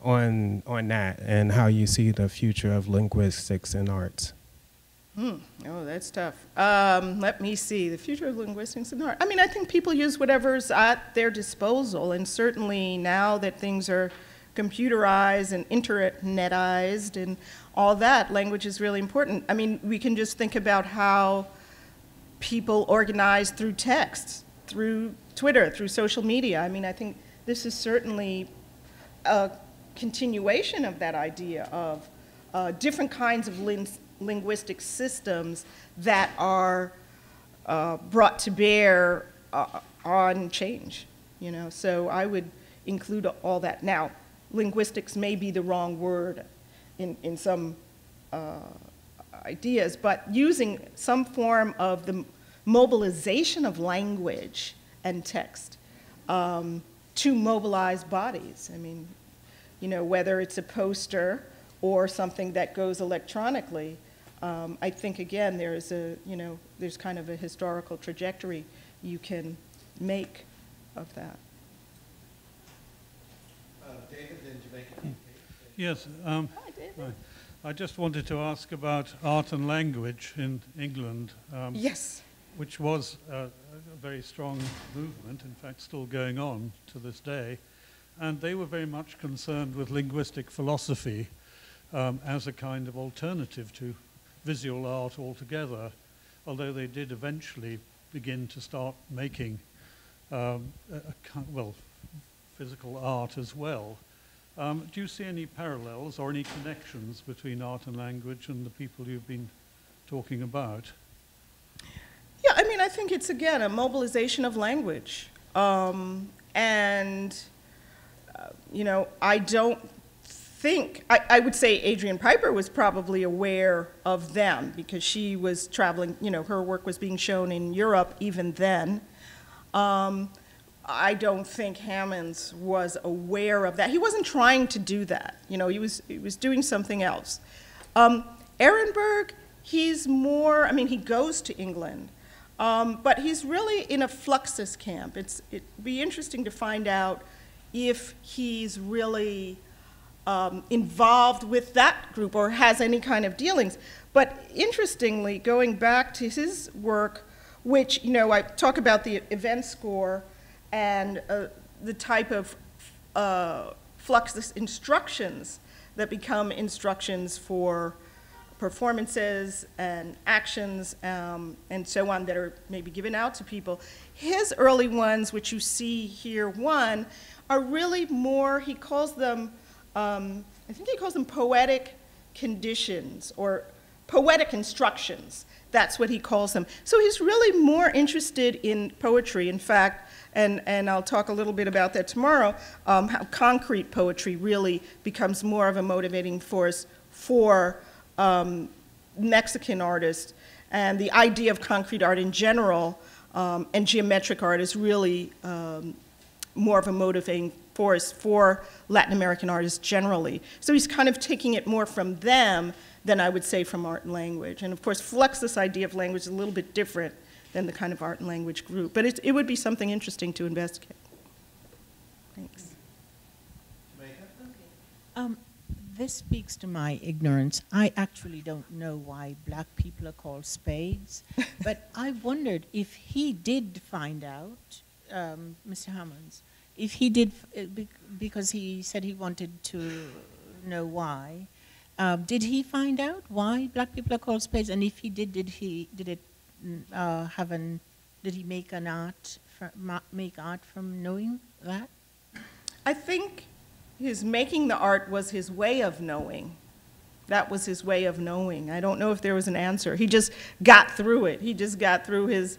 on that and how you see the future of linguistics and arts. Oh, that's tough. Let me see. The future of linguistics and art. I mean, I think people use whatever's at their disposal, and certainly now that things are computerized and internetized and all that, language is really important. I mean, we can just think about how people organize through text, through Twitter, through social media. I mean, I think this is certainly a continuation of that idea of different kinds of linguistic systems that are brought to bear on change, So I would include all that. Now, linguistics may be the wrong word in some ideas, but using some form of the mobilization of language and text to mobilize bodies. I mean, whether it's a poster or something that goes electronically, I think, again, there's there's kind of a historical trajectory you can make of that. David in Jamaica. Yes. Hi, David. I just wanted to ask about art and language in England. Yes. Which was a very strong movement, in fact, still going on to this day. And they were very much concerned with linguistic philosophy as a kind of alternative to visual art altogether. although they did eventually begin to start making, physical art as well. Do you see any parallels or any connections between art and language and the people you've been talking about? Yeah, I mean, I think it's, again, a mobilization of language. You know, I don't think, I would say Adrienne Piper was probably aware of them because she was traveling, you know, her work was being shown in Europe even then. I don't think Hammons was aware of that. He wasn't trying to do that. You know, he was doing something else. Ehrenberg, he's more, I mean, he goes to England, but he's really in a Fluxus camp. It'd be interesting to find out if he's really involved with that group or has any kind of dealings. But interestingly, going back to his work, which, you know, I talk about the event score and the type of Fluxus instructions that become instructions for performances and actions and so on that are maybe given out to people. His early ones, which you see here, one, are really more, he calls them, I think he calls them poetic conditions or poetic instructions. That's what he calls them. So he's really more interested in poetry. In fact, and I'll talk a little bit about that tomorrow, how concrete poetry really becomes more of a motivating force for Mexican artists. And the idea of concrete art in general and geometric art is really more of a motivating force for Latin American artists generally. So he's kind of taking it more from them than I would say from art and language. And of course, Fluxus' idea of language is a little bit different than the kind of art and language group. But it would be something interesting to investigate. Thanks. This speaks to my ignorance. I actually don't know why black people are called spades, but I wondered if he did find out, Mr. Hammons, if he did, because he said he wanted to know why, did he find out why black people are called spades? And if he did, did he make art from knowing that? I think his making the art was his way of knowing. That was his way of knowing. I don't know if there was an answer. He just got through it. He just got through his,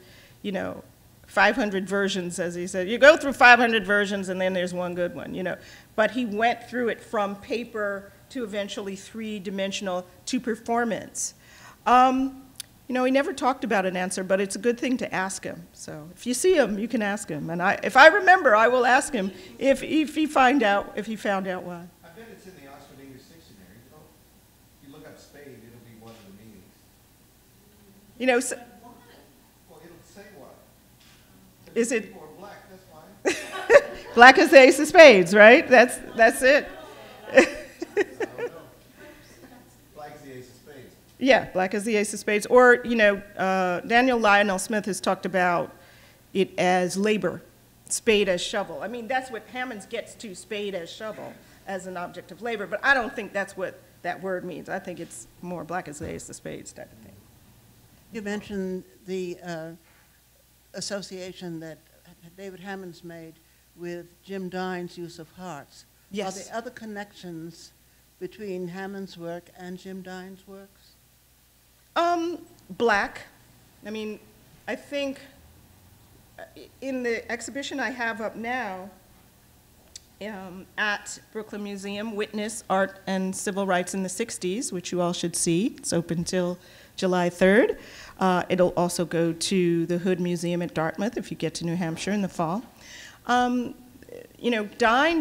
500 versions, as he said. You go through 500 versions and then there's one good one, But he went through it from paper to eventually three-dimensional to performance. He never talked about an answer, but it's a good thing to ask him. So if you see him, you can ask him. And if I remember, I will ask him if he found out why. I bet it's in the Oxford English Dictionary. You look up spade, it'll be one of the meanings. Well, it'll say what? Is it? Or black, that's fine. Black is the ace of spades, right? That's it. Yeah, black is the ace of spades. Or, Daniel Lionel Smith has talked about it as labor, spade as shovel. I mean, that's what Hammons gets to, spade as shovel, as an object of labor. But I don't think that's what that word means. I think it's more black is the ace of spades type of thing. You mentioned the association that David Hammons made with Jim Dine's use of hearts. Yes. Are there other connections between Hammons' work and Jim Dine's works? Black. I mean, I think in the exhibition I have up now at Brooklyn Museum, Witness, Art and Civil Rights in the 60s, which you all should see. It's open till July 3rd. It'll also go to the Hood Museum at Dartmouth if you get to New Hampshire in the fall. Dine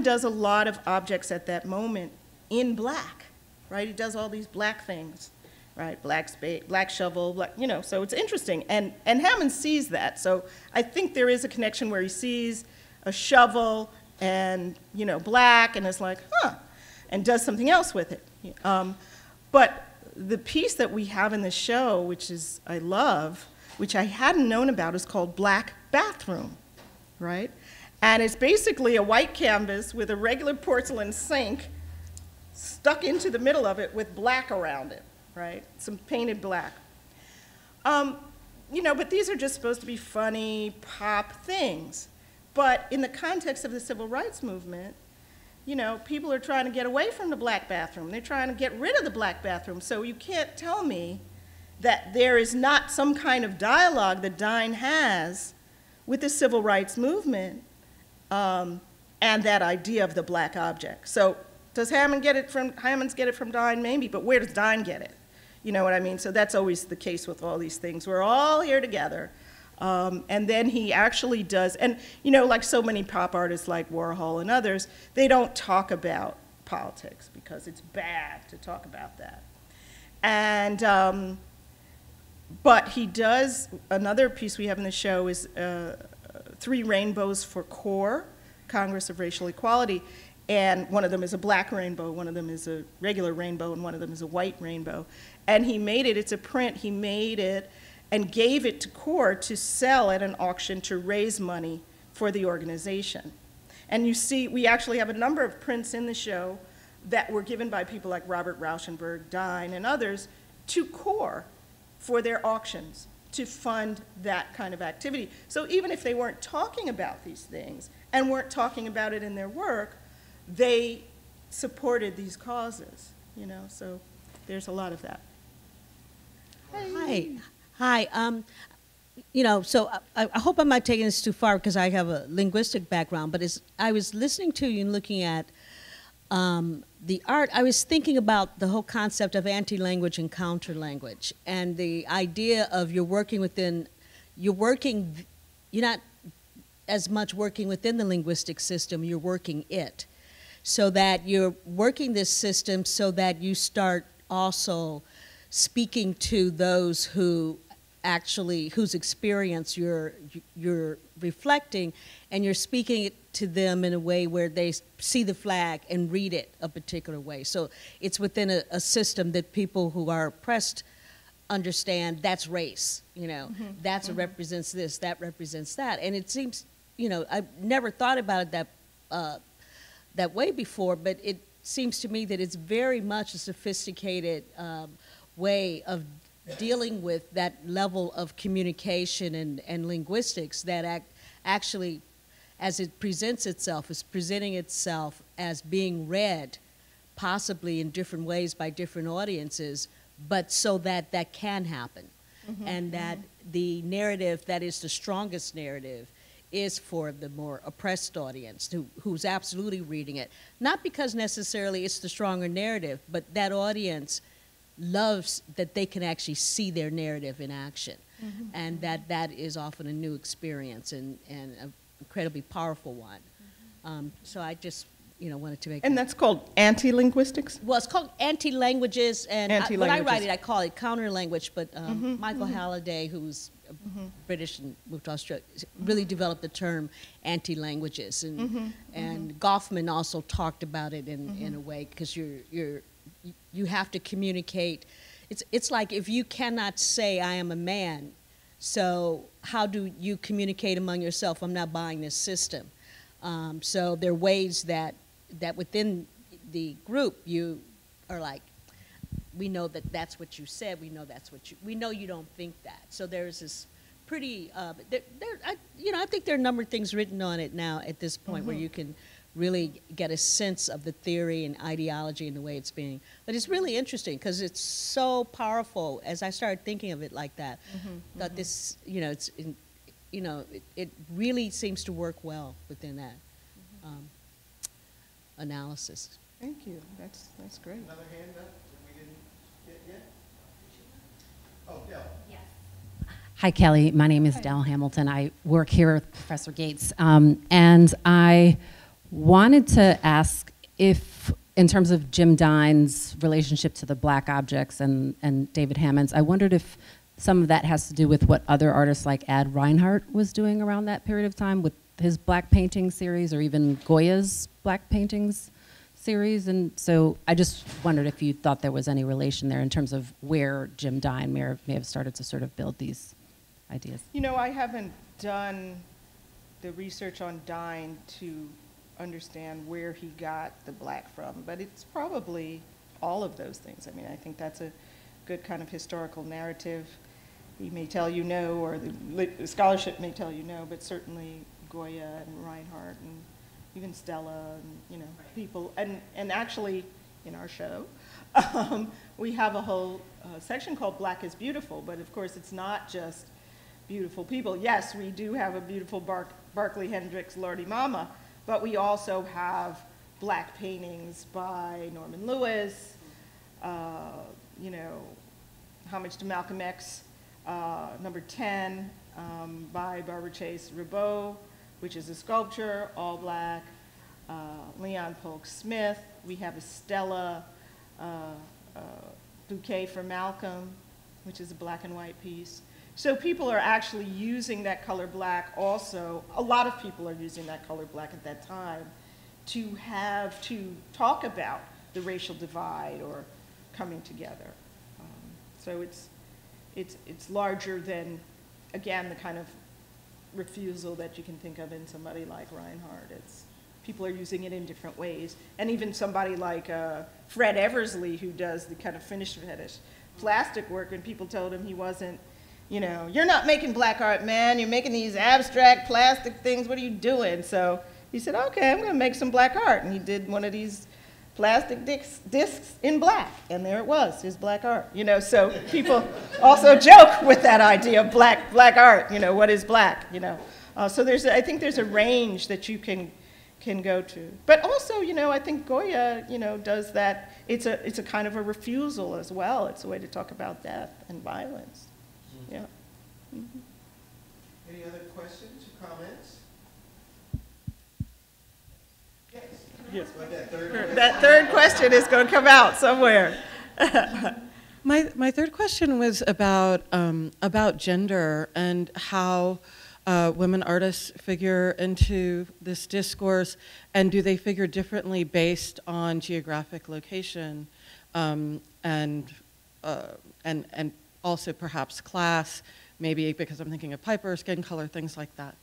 does a lot of objects at that moment in black, right? He does all these black things. Right, black spade, black shovel, so it's interesting. And Hammond sees that. So I think there is a connection where he sees a shovel and, black and is like, and does something else with it. But the piece that we have in the show, which I love, which I hadn't known about, is called Black Bathroom, right? And it's basically a white canvas with a regular porcelain sink stuck into the middle of it with black around it. Right, some painted black. you know, but these are just supposed to be funny pop things. But in the context of the civil rights movement, you know, people are trying to get away from the black bathroom. They're trying to get rid of the black bathroom. So you can't tell me that there is not some kind of dialogue that Dine has with the civil rights movement and that idea of the black object. So does Hammons get it from Dine? Maybe, but where does Dine get it? You know what I mean? So that's always the case with all these things. We're all here together. And then he actually does, and you know, like so many pop artists like Warhol and others, they don't talk about politics because it's bad to talk about that. And, but he does, another piece we have in the show is 3 Rainbows for CORE, Congress of Racial Equality, and one of them is a black rainbow, one of them is a regular rainbow, and one of them is a white rainbow. And he made it, it's a print, he made it and gave it to CORE to sell at an auction to raise money for the organization. And you see, we actually have a number of prints in the show that were given by people like Robert Rauschenberg, Dine, and others to CORE for their auctions to fund that kind of activity. So even if they weren't talking about these things and weren't talking about it in their work, they supported these causes, you know, so there's a lot of that. Hi. Hi. You know, so I hope I'm not taking this too far because I have a linguistic background, but as I was listening to you and looking at the art, I was thinking about the whole concept of anti-language and counter-language and the idea of you're not as much working within the linguistic system, you're working it. So that you're working this system so that you start also speaking to those who actually, whose experience you're reflecting, and you're speaking it to them in a way where they see the flag and read it a particular way. So it's within a system that people who are oppressed understand that's race, you know, that's what represents this, that represents that. And it seems, you know, I've never thought about it that way before, but it seems to me that it's very much a sophisticated way of dealing with that level of communication and linguistics that actually, as it presents itself, is presenting itself as being read possibly in different ways by different audiences, but so that that can happen. And that the narrative that is the strongest narrative is for the more oppressed audience who's absolutely reading it. Not because necessarily it's the stronger narrative, but that audience loves that they can actually see their narrative in action. And that is often a new experience and an incredibly powerful one. So I just, you know, wanted to make And that's called anti-linguistics? Well, it's called anti-languages, and when I write it, I call it counter-language, but Michael Halliday, who's British and moved to Australia, really developed the term anti-languages, and Goffman also talked about it in a way, because you have to communicate. It's like if you cannot say I am a man, so how do you communicate among yourself? I'm not buying this system. So there are ways that within the group you are like, we know that that's what you said. We know that's what we know you don't think that. So there's this pretty. I think there are a number of things written on it now at this point where you can really get a sense of the theory and ideology and the way it's being. But it's really interesting because it's so powerful. As I started thinking of it like that, that this, you know, it really seems to work well within that analysis. Thank you. That's great. Another hand up that we didn't get yet? Oh, Del. Yes. Hi, Kelly. My name is Del Hamilton. I work here with Professor Gates. And I wanted to ask if, in terms of Jim Dine's relationship to the black objects and David Hammons, I wondered if some of that has to do with what other artists like Ad Reinhardt was doing around that period of time with his black painting series, or even Goya's black paintings series. And so I just wondered if you thought there was any relation there in terms of where Jim Dine may have started to sort of build these ideas. You know, I haven't done the research on Dine to understand where he got the black from, but it's probably all of those things. I mean, I think that's a good kind of historical narrative. he may tell you no, or the scholarship may tell you no, but certainly Goya and Reinhardt and even Stella and, you know, people, and actually in our show, we have a whole section called Black is Beautiful, but of course it's not just beautiful people. Yes, we do have a beautiful Barclay Hendricks Lordy Mama, but we also have Black paintings by Norman Lewis, you know, Homage to Malcolm X, number 10, by Barbara Chase Ribot, which is a sculpture, all Black. Leon Polk Smith. We have a Stella bouquet for Malcolm, which is a black and white piece. So people are actually using that color black also. A lot of people are using that color black at that time to talk about the racial divide or coming together. So it's larger than, again, the kind of refusal that you can think of in somebody like Reinhardt. People are using it in different ways. And even somebody like Fred Eversley, who does the kind of finished fetish plastic work, and people told him he wasn't, you know, you're not making black art, man. You're making these abstract plastic things. What are you doing? So he said, okay, I'm going to make some black art. And he did one of these plastic discs in black. And there it was, his black art. You know, so people also joke with that idea of black art. You know, what is black? You know, so I think there's a range that you can go to. But also, you know, I think Goya, you know, does that. It's a kind of a refusal as well. It's a way to talk about death and violence. Mm-hmm. Yeah. Mm-hmm. Any other questions or comments? Yes. Yes. Well, that third question is going to come out somewhere. My third question was about gender and how women artists figure into this discourse, and do they figure differently based on geographic location, and also perhaps class, maybe because I'm thinking of Piper, skin color, things like that.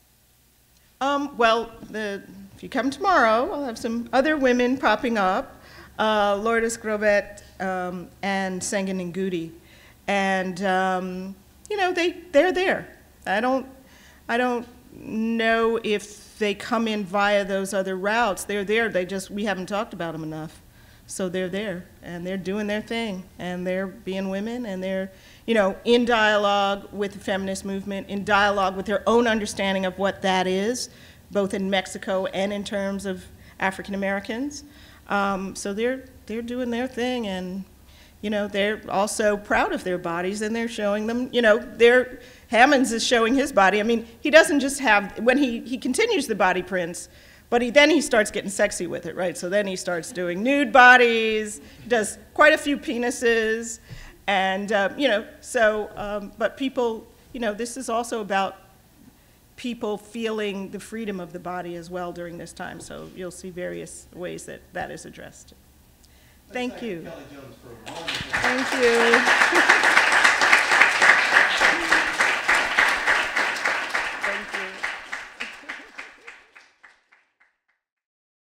Well, if you come tomorrow, I'll have some other women popping up, Lourdes Grobet and Senga Nengudi, and you know, they're there. I don't know if they come in via those other routes. They're there. We haven't talked about them enough. So they're there, and they're doing their thing, and they're being women, and they're, you know, in dialogue with the feminist movement, in dialogue with their own understanding of what that is, both in Mexico and in terms of African Americans. So they're doing their thing, and, you know, they're also proud of their bodies, and they're showing them, you know, Hammons is showing his body. I mean, he doesn't just have, when he continues the body prints, but then he starts getting sexy with it, right? So then he starts doing nude bodies, does quite a few penises, and, you know, so, but people, you know, this is also about people feeling the freedom of the body as well during this time. So you'll see various ways that is addressed. Thank you. Kellie Jones for a Thank you.